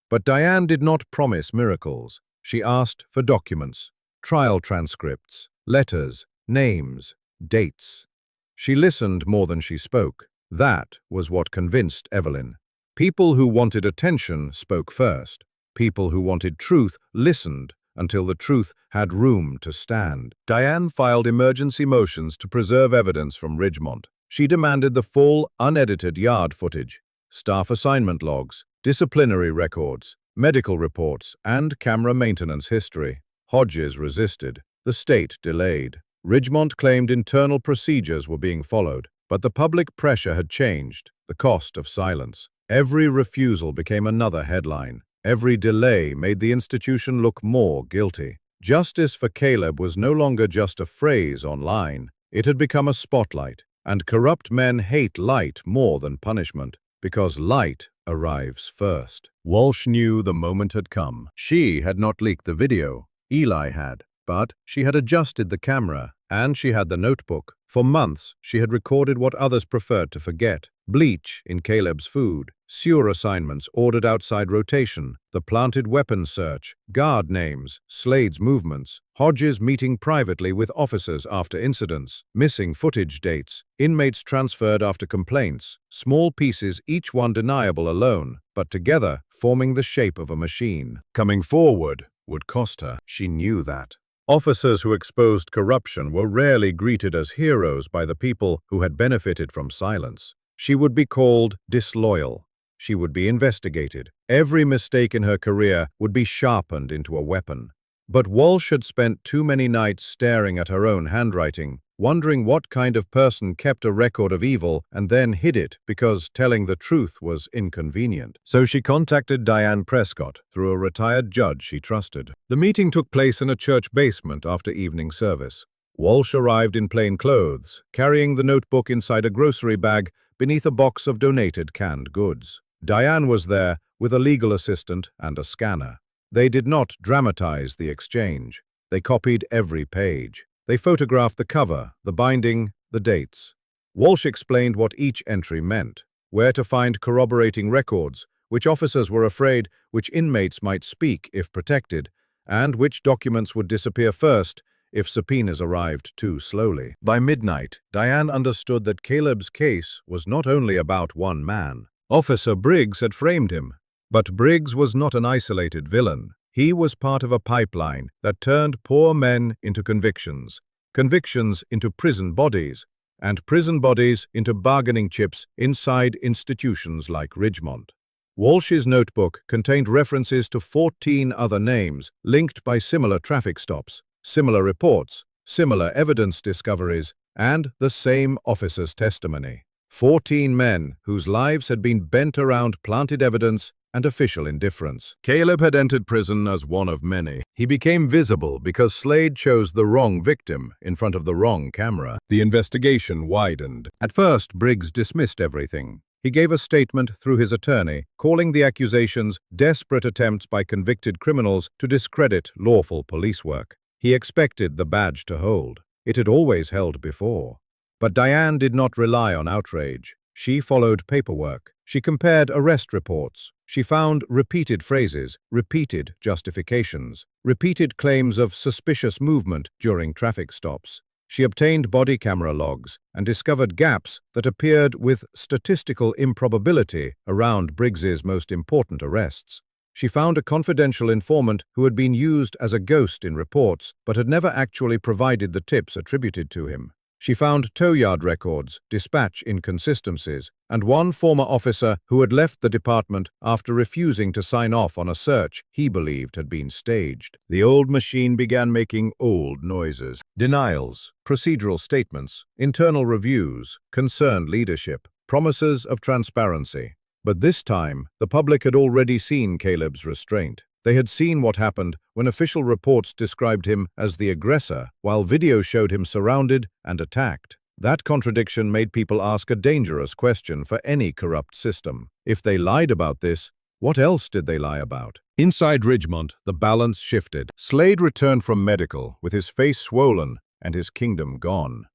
But Diane did not promise miracles. She asked for documents, trial transcripts, letters, names, dates. She listened more than she spoke. That was what convinced Evelyn. People who wanted attention spoke first. People who wanted truth listened until the truth had room to stand. Diane filed emergency motions to preserve evidence from Ridgemont. She demanded the full, unedited yard footage, staff assignment logs, disciplinary records, medical reports, and camera maintenance history. Hodges resisted. The state delayed. Ridgemont claimed internal procedures were being followed, but the public pressure had changed, the cost of silence. Every refusal became another headline. Every delay made the institution look more guilty. Justice for Caleb was no longer just a phrase online. It had become a spotlight, and corrupt men hate light more than punishment, because light arrives first. Walsh knew the moment had come. She had not leaked the video. Eli had. But she had adjusted the camera, and she had the notebook. For months, she had recorded what others preferred to forget. Bleach in Caleb's food, sewer assignments ordered outside rotation, the planted weapons search, guard names, Slade's movements, Hodges meeting privately with officers after incidents, missing footage dates, inmates transferred after complaints, small pieces, each one deniable alone, but together forming the shape of a machine. Coming forward would cost her. She knew that. Officers who exposed corruption were rarely greeted as heroes by the people who had benefited from silence. She would be called disloyal. She would be investigated. Every mistake in her career would be sharpened into a weapon. But Walsh had spent too many nights staring at her own handwriting, wondering what kind of person kept a record of evil and then hid it because telling the truth was inconvenient. So she contacted Diane Prescott through a retired judge she trusted. The meeting took place in a church basement after evening service. Walsh arrived in plain clothes, carrying the notebook inside a grocery bag beneath a box of donated canned goods. Diane was there with a legal assistant and a scanner. They did not dramatize the exchange. They copied every page. They photographed the cover, the binding, the dates. Walsh explained what each entry meant, where to find corroborating records, which officers were afraid, which inmates might speak if protected, and which documents would disappear first if subpoenas arrived too slowly. By midnight, Diane understood that Caleb's case was not only about one man. Officer Briggs had framed him. But Briggs was not an isolated villain. He was part of a pipeline that turned poor men into convictions, convictions into prison bodies, and prison bodies into bargaining chips inside institutions like Ridgemont. Walsh's notebook contained references to 14 other names linked by similar traffic stops, similar reports, similar evidence discoveries, and the same officer's testimony. 14 men whose lives had been bent around planted evidence and official indifference. Caleb had entered prison as one of many. He became visible because Slade chose the wrong victim in front of the wrong camera. The investigation widened. At first, Briggs dismissed everything. He gave a statement through his attorney, calling the accusations desperate attempts by convicted criminals to discredit lawful police work. He expected the badge to hold. It had always held before. But Diane did not rely on outrage. She followed paperwork. She compared arrest reports. She found repeated phrases, repeated justifications, repeated claims of suspicious movement during traffic stops. She obtained body camera logs and discovered gaps that appeared with statistical improbability around Briggs's most important arrests. She found a confidential informant who had been used as a ghost in reports but had never actually provided the tips attributed to him. She found tow yard records, dispatch inconsistencies, and one former officer who had left the department after refusing to sign off on a search he believed had been staged. The old machine began making old noises. Denials, procedural statements, internal reviews, concerned leadership, promises of transparency. But this time, the public had already seen Caleb's restraint. They had seen what happened when official reports described him as the aggressor, while video showed him surrounded and attacked. That contradiction made people ask a dangerous question for any corrupt system. If they lied about this, what else did they lie about? Inside Ridgemont, the balance shifted. Slade returned from medical with his face swollen and his kingdom gone.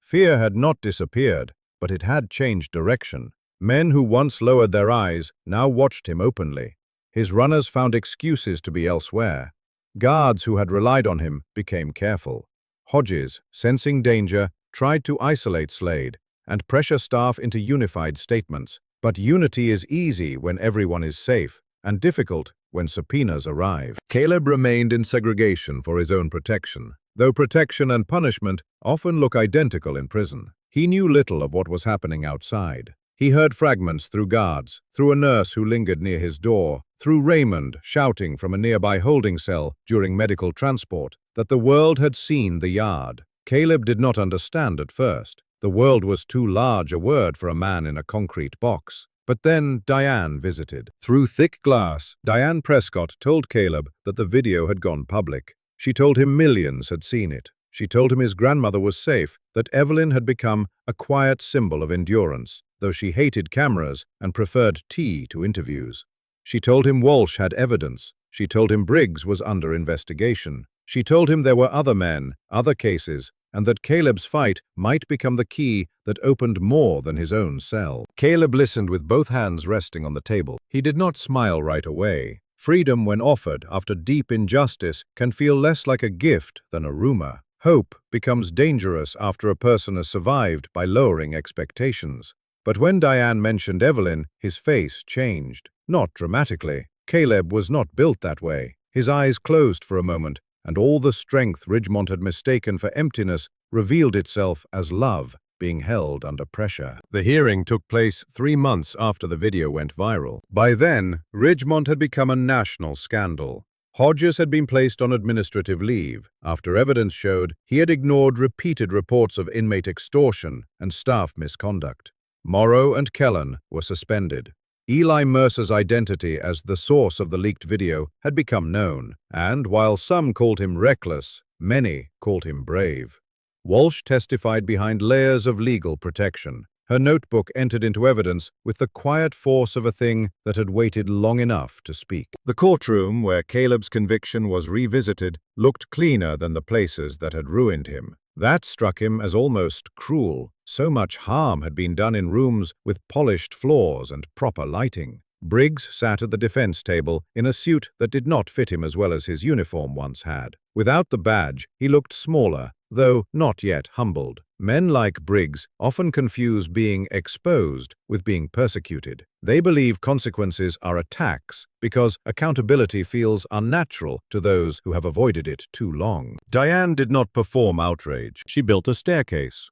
Fear had not disappeared, but it had changed direction. Men who once lowered their eyes now watched him openly. His runners found excuses to be elsewhere. Guards who had relied on him became careful. Hodges, sensing danger, tried to isolate Slade, and pressure staff into unified statements. But unity is easy when everyone is safe, and difficult when subpoenas arrive. Caleb remained in segregation for his own protection, though protection and punishment often look identical in prison. He knew little of what was happening outside. He heard fragments through guards, through a nurse who lingered near his door, through Raymond shouting from a nearby holding cell during medical transport, that the world had seen the yard. Caleb did not understand at first. The world was too large a word for a man in a concrete box. But then Diane visited. Through thick glass, Diane Prescott told Caleb that the video had gone public. She told him millions had seen it. She told him his grandmother was safe, that Evelyn had become a quiet symbol of endurance, though she hated cameras and preferred tea to interviews. She told him Walsh had evidence. She told him Briggs was under investigation. She told him there were other men, other cases, and that Caleb's fight might become the key that opened more than his own cell. Caleb listened with both hands resting on the table. He did not smile right away. Freedom, when offered after deep injustice, can feel less like a gift than a rumor. Hope becomes dangerous after a person has survived by lowering expectations. But when Diane mentioned Evelyn, his face changed. Not dramatically. Caleb was not built that way. His eyes closed for a moment, and all the strength Ridgemont had mistaken for emptiness revealed itself as love being held under pressure. The hearing took place 3 months after the video went viral. By then, Ridgemont had become a national scandal. Hodges had been placed on administrative leave after evidence showed he had ignored repeated reports of inmate extortion and staff misconduct. Morrow and Kellen were suspended. Eli Mercer's identity as the source of the leaked video had become known, and while some called him reckless, many called him brave. Walsh testified behind layers of legal protection. Her notebook entered into evidence with the quiet force of a thing that had waited long enough to speak. The courtroom where Caleb's conviction was revisited looked cleaner than the places that had ruined him. That struck him as almost cruel. So much harm had been done in rooms with polished floors and proper lighting. Briggs sat at the defense table in a suit that did not fit him as well as his uniform once had. Without the badge, he looked smaller, though not yet humbled. Men like Briggs often confuse being exposed with being persecuted. They believe consequences are a tax because accountability feels unnatural to those who have avoided it too long. Diane did not perform outrage. She built a staircase.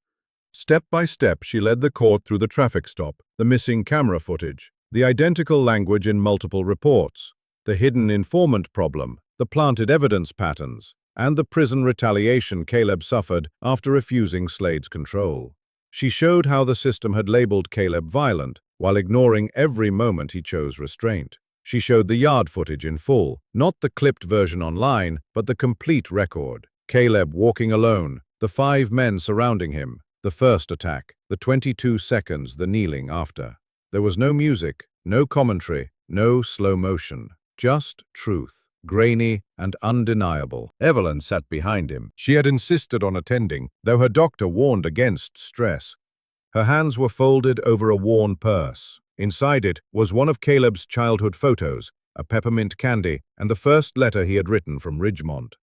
Step by step, she led the court through the traffic stop, the missing camera footage, the identical language in multiple reports, the hidden informant problem, the planted evidence patterns, and the prison retaliation Caleb suffered after refusing Slade's control. She showed how the system had labeled Caleb violent, while ignoring every moment he chose restraint. She showed the yard footage in full, not the clipped version online, but the complete record. Caleb walking alone, the 5 men surrounding him, the first attack, the 22 seconds, the kneeling after. There was no music, no commentary, no slow motion, just truth, grainy and undeniable. Evelyn sat behind him. She had insisted on attending, though her doctor warned against stress. Her hands were folded over a worn purse. Inside it was one of Caleb's childhood photos, a peppermint candy, and the first letter he had written from Ridgemont.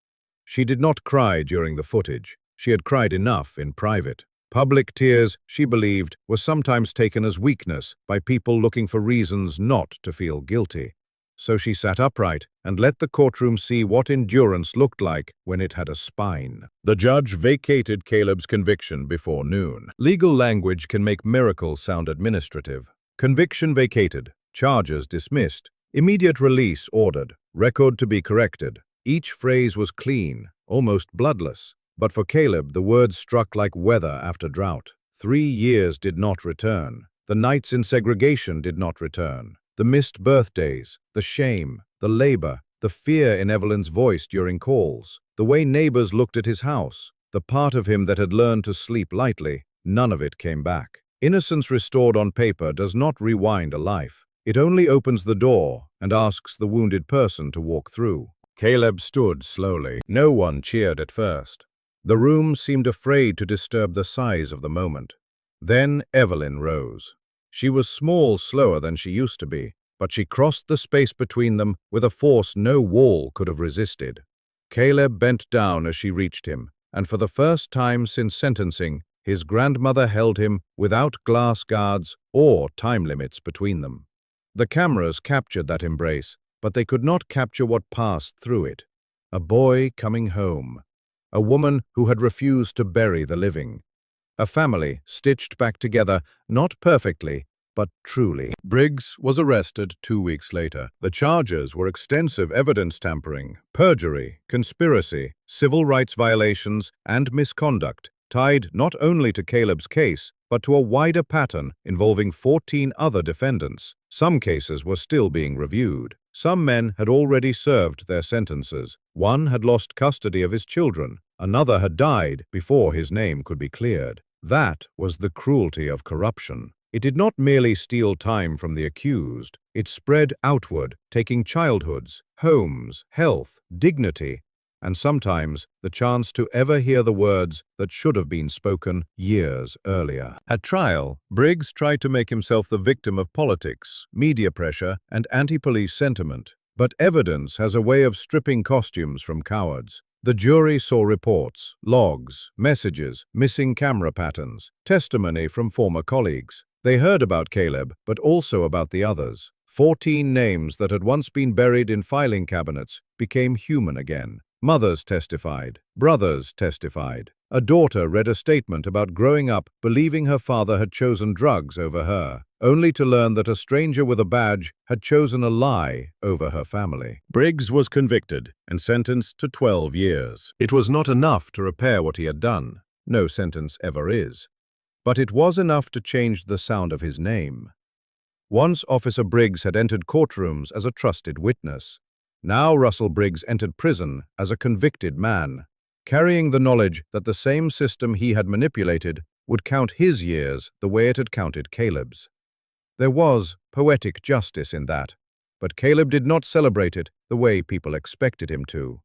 She did not cry during the footage. She had cried enough in private. Public tears, she believed, were sometimes taken as weakness by people looking for reasons not to feel guilty. So she sat upright and let the courtroom see what endurance looked like when it had a spine. The judge vacated Caleb's conviction before noon. Legal language can make miracles sound administrative. Conviction vacated, charges dismissed, immediate release ordered, record to be corrected. Each phrase was clean, almost bloodless. But for Caleb, the words struck like weather after drought. 3 years did not return. The nights in segregation did not return. The missed birthdays, the shame, the labor, the fear in Evelyn's voice during calls, the way neighbors looked at his house, the part of him that had learned to sleep lightly, none of it came back. Innocence restored on paper does not rewind a life. It only opens the door and asks the wounded person to walk through. Caleb stood slowly. No one cheered at first. The room seemed afraid to disturb the size of the moment. Then Evelyn rose. She was small, slower than she used to be, but she crossed the space between them with a force no wall could have resisted. Caleb bent down as she reached him, and for the first time since sentencing, His grandmother held him without glass guards or time limits between them. The cameras captured that embrace, but they could not capture what passed through it. A boy coming home. A woman who had refused to bury the living. A family stitched back together, not perfectly, but truly. Briggs was arrested 2 weeks later. The charges were extensive evidence tampering, perjury, conspiracy, civil rights violations, and misconduct, tied not only to Caleb's case, but to a wider pattern involving 14 other defendants. Some cases were still being reviewed. Some men had already served their sentences. One had lost custody of his children. Another had died before his name could be cleared. That was the cruelty of corruption. It did not merely steal time from the accused. It spread outward, taking childhoods, homes, health, dignity, and sometimes the chance to ever hear the words that should have been spoken years earlier. At trial, Briggs tried to make himself the victim of politics, media pressure, and anti-police sentiment. But evidence has a way of stripping costumes from cowards. The jury saw reports, logs, messages, missing camera patterns, testimony from former colleagues. They heard about Caleb, but also about the others. 14 names that had once been buried in filing cabinets became human again. Mothers testified. Brothers testified. A daughter read a statement about growing up believing her father had chosen drugs over her, only to learn that a stranger with a badge had chosen a lie over her family. Briggs was convicted and sentenced to 12 years. It was not enough to repair what he had done. No sentence ever is. But it was enough to change the sound of his name. Once Officer Briggs had entered courtrooms as a trusted witness. Now Russell Briggs entered prison as a convicted man, carrying the knowledge that the same system he had manipulated would count his years the way it had counted Caleb's. There was poetic justice in that, but Caleb did not celebrate it the way people expected him to.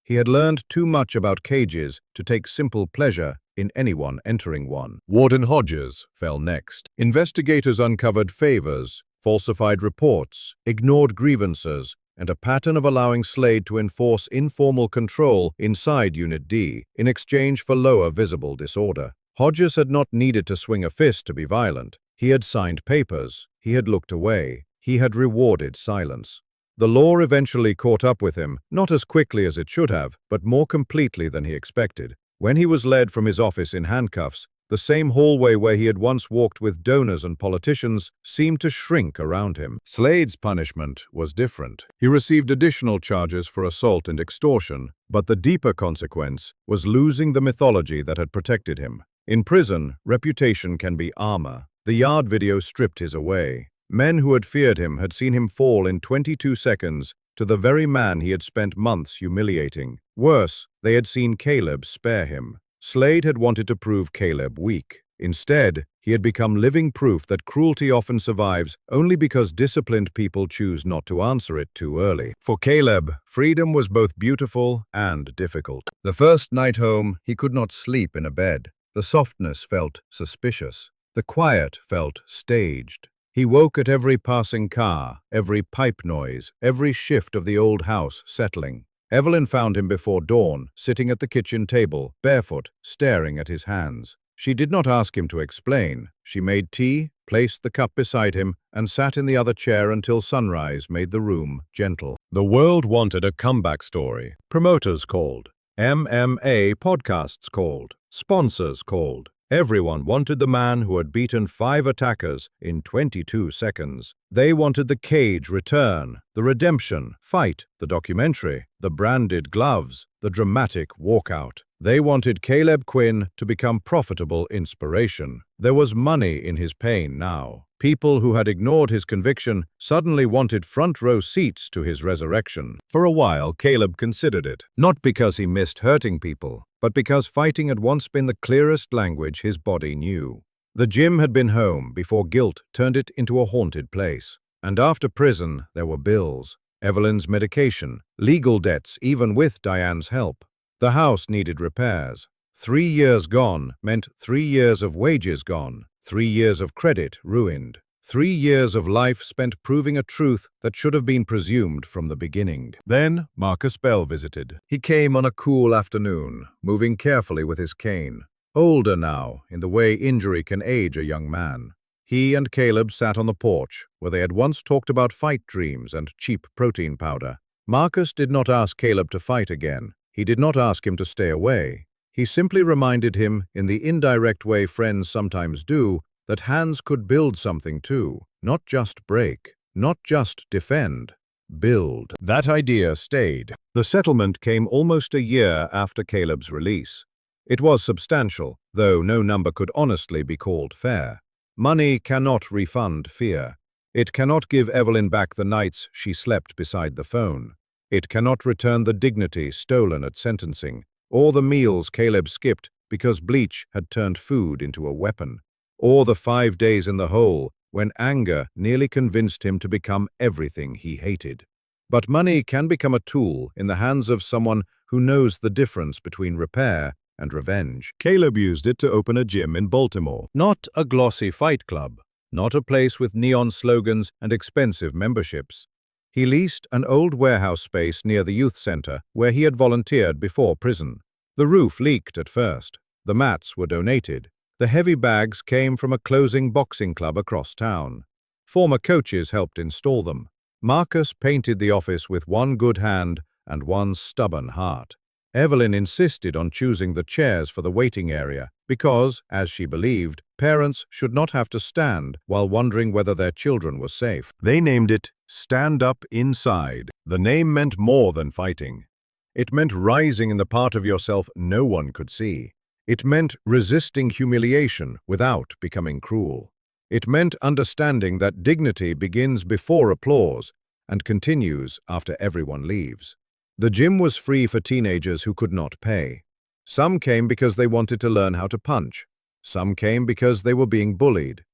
He had learned too much about cages to take simple pleasure in anyone entering one. Warden Hodges fell next. Investigators uncovered favors, falsified reports, ignored grievances, and a pattern of allowing Slade to enforce informal control inside Unit D in exchange for lower visible disorder. Hodges had not needed to swing a fist to be violent. He had signed papers. He had looked away. He had rewarded silence. The law eventually caught up with him, not as quickly as it should have, but more completely than he expected. When he was led from his office in handcuffs, the same hallway where he had once walked with donors and politicians seemed to shrink around him. Slade's punishment was different. He received additional charges for assault and extortion, but the deeper consequence was losing the mythology that had protected him. In prison, reputation can be armor. The yard video stripped his away. Men who had feared him had seen him fall in 22 seconds to the very man he had spent months humiliating. Worse, they had seen Caleb spare him. Slade had wanted to prove Caleb weak. Instead, he had become living proof that cruelty often survives only because disciplined people choose not to answer it too early. For Caleb, freedom was both beautiful and difficult. The first night home, he could not sleep in a bed. The softness felt suspicious. The quiet felt staged. He woke at every passing car, every pipe noise, every shift of the old house settling. Evelyn found him before dawn, sitting at the kitchen table, barefoot, staring at his hands. She did not ask him to explain. She made tea, placed the cup beside him, and sat in the other chair until sunrise made the room gentle. The world wanted a comeback story. Promoters called. MMA podcasts called. Sponsors called. Everyone wanted the man who had beaten 5 attackers in 22 seconds. They wanted the cage return, the redemption fight, the documentary, the branded gloves, the dramatic walkout. They wanted Caleb Quinn to become profitable inspiration. There was money in his pain now. People who had ignored his conviction suddenly wanted front-row seats to his resurrection. For a while, Caleb considered it, not because he missed hurting people, but because fighting had once been the clearest language his body knew. The gym had been home before guilt turned it into a haunted place. And after prison, there were bills, Evelyn's medication, legal debts even with Diane's help. The house needed repairs. 3 years gone meant 3 years of wages gone, 3 years of credit ruined, 3 years of life spent proving a truth that should have been presumed from the beginning. Then Marcus Bell visited. He came on a cool afternoon, moving carefully with his cane. older now in the way injury can age a young man. He and Caleb sat on the porch, where they had once talked about fight dreams and cheap protein powder. Marcus did not ask Caleb to fight again. He did not ask him to stay away. He simply reminded him, in the indirect way friends sometimes do, that hands could build something too, not just break, not just defend, build. That idea stayed. The settlement came almost a year after Caleb's release. It was substantial, though no number could honestly be called fair. Money cannot refund fear. It cannot give Evelyn back the nights she slept beside the phone. It cannot return the dignity stolen at sentencing, or the meals Caleb skipped because bleach had turned food into a weapon, or the 5 days in the hole when anger nearly convinced him to become everything he hated. But money can become a tool in the hands of someone who knows the difference between repair and revenge. Caleb used it to open a gym in Baltimore. Not a glossy fight club, not a place with neon slogans and expensive memberships. He leased an old warehouse space near the youth center where he had volunteered before prison. The roof leaked at first. The mats were donated. The heavy bags came from a closing boxing club across town. Former coaches helped install them. Marcus painted the office with one good hand and one stubborn heart. Evelyn insisted on choosing the chairs for the waiting area because, as she believed, parents should not have to stand while wondering whether their children were safe. They named it Stand Up Inside. The name meant more than fighting. It meant rising in the part of yourself no one could see. It meant resisting humiliation without becoming cruel. It meant understanding that dignity begins before applause and continues after everyone leaves. The gym was free for teenagers who could not pay. Some came because they wanted to learn how to punch. Some came because they were being bullied.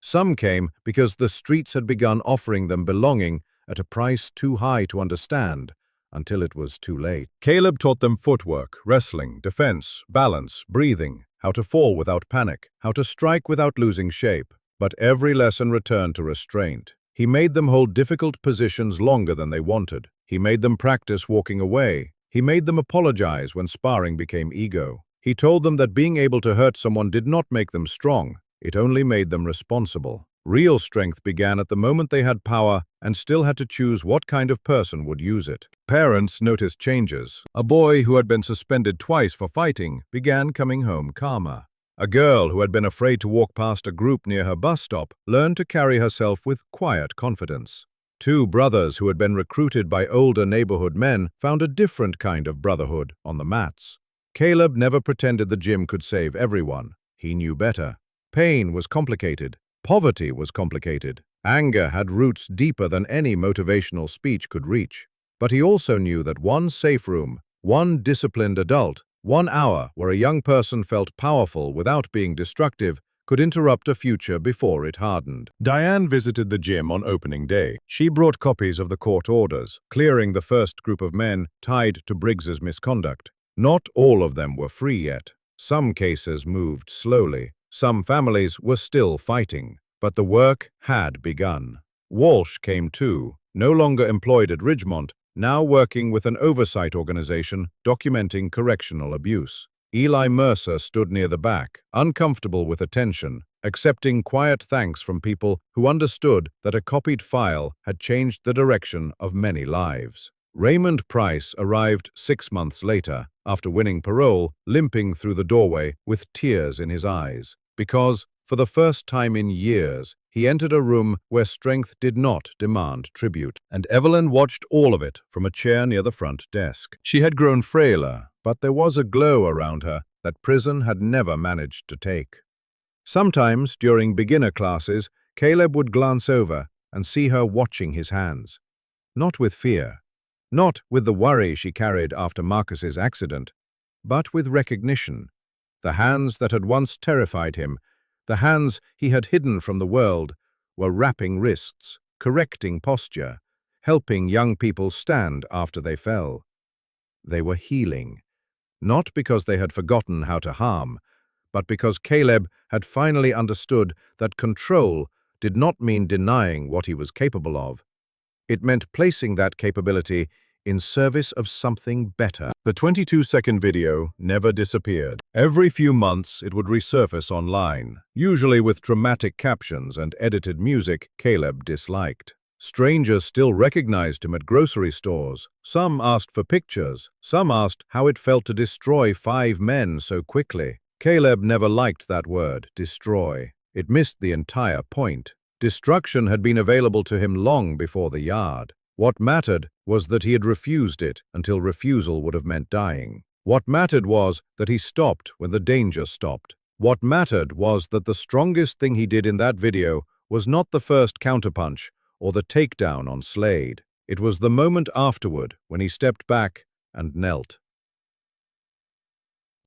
Some came because the streets had begun offering them belonging at a price too high to understand, until it was too late. Caleb taught them footwork, wrestling, defense, balance, breathing, how to fall without panic, how to strike without losing shape. But every lesson returned to restraint. He made them hold difficult positions longer than they wanted. He made them practice walking away. He made them apologize when sparring became ego. He told them that being able to hurt someone did not make them strong. It only made them responsible. Real strength began at the moment they had power and still had to choose what kind of person would use it. Parents noticed changes. A boy who had been suspended twice for fighting began coming home calmer. A girl who had been afraid to walk past a group near her bus stop learned to carry herself with quiet confidence. Two brothers who had been recruited by older neighborhood men found a different kind of brotherhood on the mats. Caleb never pretended the gym could save everyone. He knew better. Pain was complicated. Poverty was complicated. Anger had roots deeper than any motivational speech could reach. But he also knew that one safe room, one disciplined adult, 1 hour where a young person felt powerful without being destructive could interrupt a future before it hardened. Diane visited the gym on opening day. She brought copies of the court orders, clearing the first group of men tied to Briggs's misconduct. Not all of them were free yet. Some cases moved slowly. Some families were still fighting. But the work had begun. Walsh came too, no longer employed at Ridgemont, now working with an oversight organization documenting correctional abuse. Eli Mercer stood near the back, uncomfortable with attention, accepting quiet thanks from people who understood that a copied file had changed the direction of many lives. Raymond Price arrived 6 months later, after winning parole, limping through the doorway with tears in his eyes, because, for the first time in years, he entered a room where strength did not demand tribute. And Evelyn watched all of it from a chair near the front desk. She had grown frailer, but there was a glow around her that prison had never managed to take. Sometimes, during beginner classes, Caleb would glance over and see her watching his hands. Not with fear, not with the worry she carried after Marcus's accident, but with recognition. The hands that had once terrified him, the hands he had hidden from the world, were wrapping wrists, correcting posture, helping young people stand after they fell. They were healing, not because they had forgotten how to harm, but because Caleb had finally understood that control did not mean denying what he was capable of. It meant placing that capability in service of something better. The 22-second video never disappeared. Every few months, it would resurface online, usually with dramatic captions and edited music Caleb disliked. Strangers still recognized him at grocery stores. Some asked for pictures. Some asked how it felt to destroy 5 men so quickly. Caleb never liked that word, destroy. It missed the entire point. Destruction had been available to him long before the yard. What mattered was that he had refused it until refusal would have meant dying. What mattered was that he stopped when the danger stopped. What mattered was that the strongest thing he did in that video was not the first counterpunch or the takedown on Slade. It was the moment afterward when he stepped back and knelt.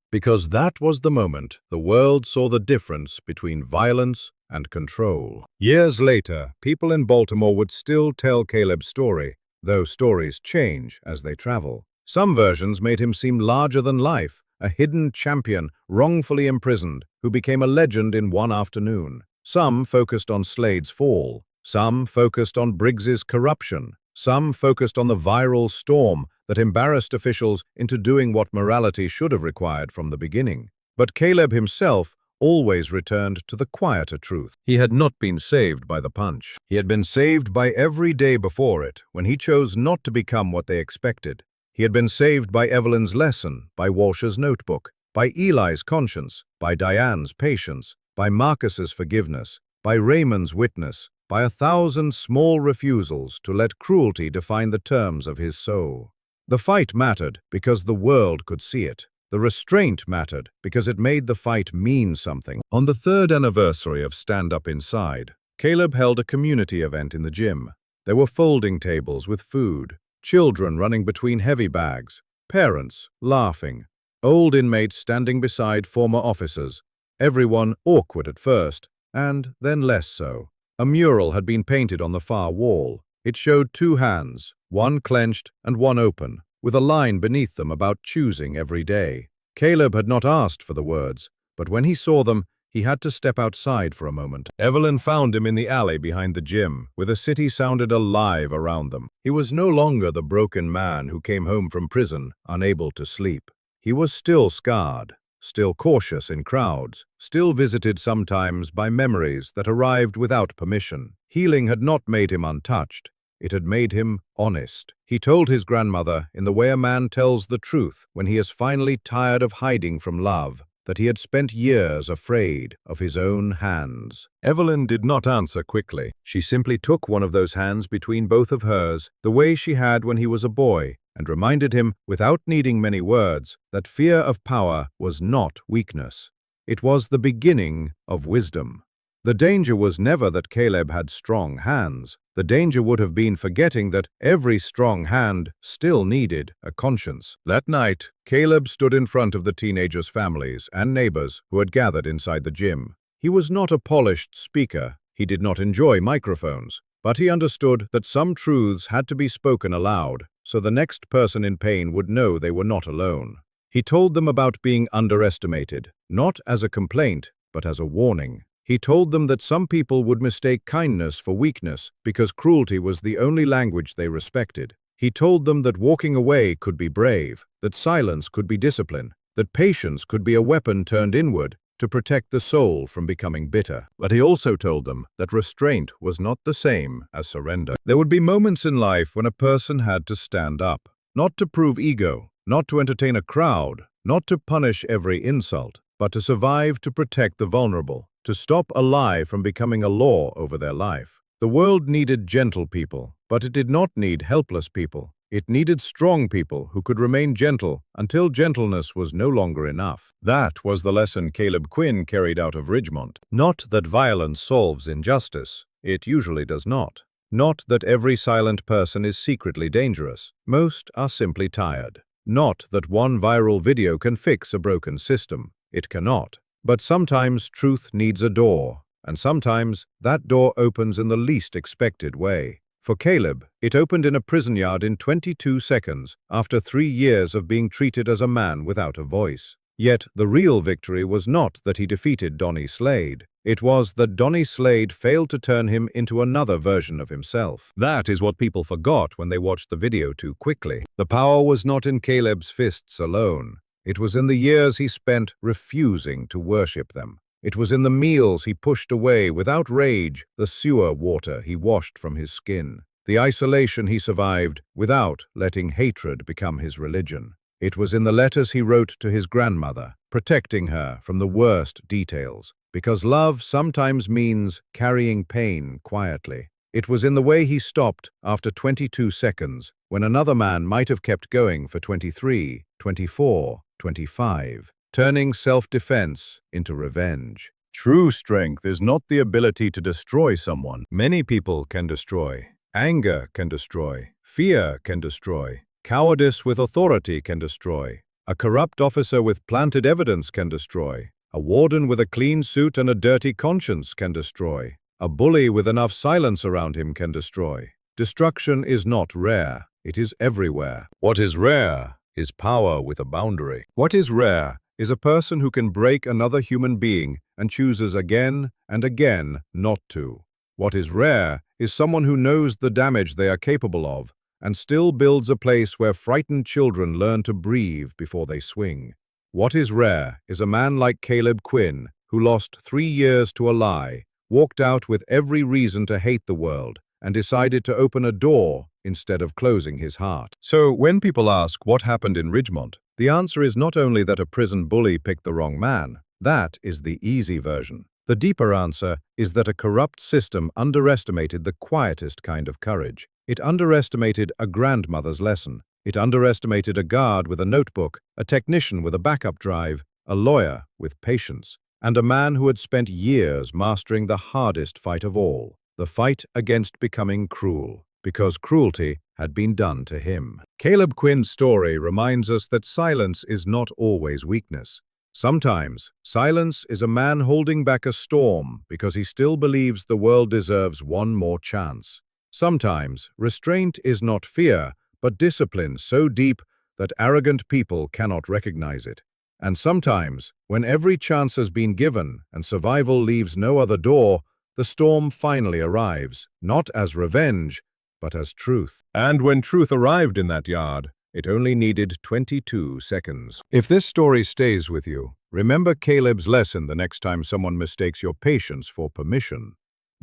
Because that was the moment the world saw the difference between violence and control. Years later, people in Baltimore would still tell Caleb's story, though stories change as they travel. Some versions made him seem larger than life, a hidden champion wrongfully imprisoned who became a legend in one afternoon. Some focused on Slade's fall. Some focused on Briggs's corruption. Some focused on the viral storm that embarrassed officials into doing what morality should have required from the beginning. But Caleb himself always returned to the quieter truth. He had not been saved by the punch. He had been saved by every day before it, when he chose not to become what they expected. He had been saved by Evelyn's lesson, by Walsh's notebook, by Eli's conscience, by Diane's patience, by Marcus's forgiveness, by Raymond's witness, by 1,000 small refusals to let cruelty define the terms of his soul. The fight mattered because the world could see it. The restraint mattered because it made the fight mean something. On the 3rd anniversary of Stand Up Inside, Caleb held a community event in the gym. There were folding tables with food, children running between heavy bags, parents laughing, old inmates standing beside former officers, everyone awkward at first, and then less so. A mural had been painted on the far wall. It showed 2 hands, one clenched and one open, with a line beneath them about choosing every day. Caleb had not asked for the words, but when he saw them, he had to step outside for a moment. Evelyn found him in the alley behind the gym, where the city sounded alive around them. He was no longer the broken man who came home from prison, unable to sleep. He was still scarred, still cautious in crowds, still visited sometimes by memories that arrived without permission. Healing had not made him untouched. It had made him honest. He told his grandmother, in the way a man tells the truth when he is finally tired of hiding from love, that he had spent years afraid of his own hands. Evelyn did not answer quickly. She simply took one of those hands between both of hers, the way she had when he was a boy, and reminded him, without needing many words, that fear of power was not weakness. It was the beginning of wisdom. The danger was never that Caleb had strong hands. The danger would have been forgetting that every strong hand still needed a conscience. That night, Caleb stood in front of the teenagers' families and neighbors who had gathered inside the gym. He was not a polished speaker. He did not enjoy microphones, but he understood that some truths had to be spoken aloud so the next person in pain would know they were not alone. He told them about being underestimated, not as a complaint, but as a warning. He told them that some people would mistake kindness for weakness because cruelty was the only language they respected. He told them that walking away could be brave, that silence could be discipline, that patience could be a weapon turned inward to protect the soul from becoming bitter. But he also told them that restraint was not the same as surrender. There would be moments in life when a person had to stand up, not to prove ego, not to entertain a crowd, not to punish every insult, but to survive to protect the vulnerable, to stop a lie from becoming a law over their life. The world needed gentle people, but it did not need helpless people. It needed strong people who could remain gentle until gentleness was no longer enough. That was the lesson Caleb Quinn carried out of Ridgemont. Not that violence solves injustice. It usually does not. Not that every silent person is secretly dangerous. Most are simply tired. Not that one viral video can fix a broken system. It cannot. But sometimes truth needs a door, and sometimes that door opens in the least expected way. For Caleb, it opened in a prison yard in 22 seconds after 3 years of being treated as a man without a voice. Yet the real victory was not that he defeated Donny Slade. It was that Donny Slade failed to turn him into another version of himself. That is what people forgot when they watched the video too quickly. The power was not in Caleb's fists alone. It was in the years he spent refusing to worship them. It was in the meals he pushed away without rage, the sewer water he washed from his skin, the isolation he survived without letting hatred become his religion. It was in the letters he wrote to his grandmother, protecting her from the worst details, because love sometimes means carrying pain quietly. It was in the way he stopped after 22 seconds, when another man might have kept going for 23, 24, 25, turning self-defense into revenge. True strength is not the ability to destroy someone. Many people can destroy. Anger can destroy. Fear can destroy. Cowardice with authority can destroy. A corrupt officer with planted evidence can destroy. A warden with a clean suit and a dirty conscience can destroy. A bully with enough silence around him can destroy. Destruction is not rare. It is everywhere. What is rare is power with a boundary. What is rare is a person who can break another human being and chooses again and again not to. What is rare is someone who knows the damage they are capable of and still builds a place where frightened children learn to breathe before they swing. What is rare is a man like Caleb Quinn, who lost 3 years to a lie, walked out with every reason to hate the world, and decided to open a door instead of closing his heart. So when people ask what happened in Ridgemont, the answer is not only that a prison bully picked the wrong man. That is the easy version. The deeper answer is that a corrupt system underestimated the quietest kind of courage. It underestimated a grandmother's lesson. It underestimated a guard with a notebook, a technician with a backup drive, a lawyer with patience, and a man who had spent years mastering the hardest fight of all, the fight against becoming cruel, because cruelty had been done to him. Caleb Quinn's story reminds us that silence is not always weakness. Sometimes, silence is a man holding back a storm because he still believes the world deserves one more chance. Sometimes, restraint is not fear, but discipline so deep that arrogant people cannot recognize it. And sometimes, when every chance has been given and survival leaves no other door, the storm finally arrives, not as revenge, but as truth. And when truth arrived in that yard, it only needed 22 seconds. If this story stays with you, remember Caleb's lesson the next time someone mistakes your patience for permission.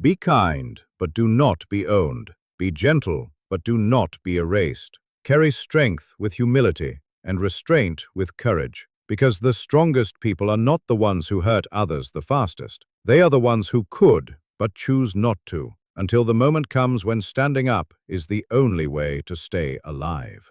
Be kind, but do not be owned. Be gentle, but do not be erased. Carry strength with humility and restraint with courage, because the strongest people are not the ones who hurt others the fastest. They are the ones who could, but choose not to, until the moment comes when standing up is the only way to stay alive.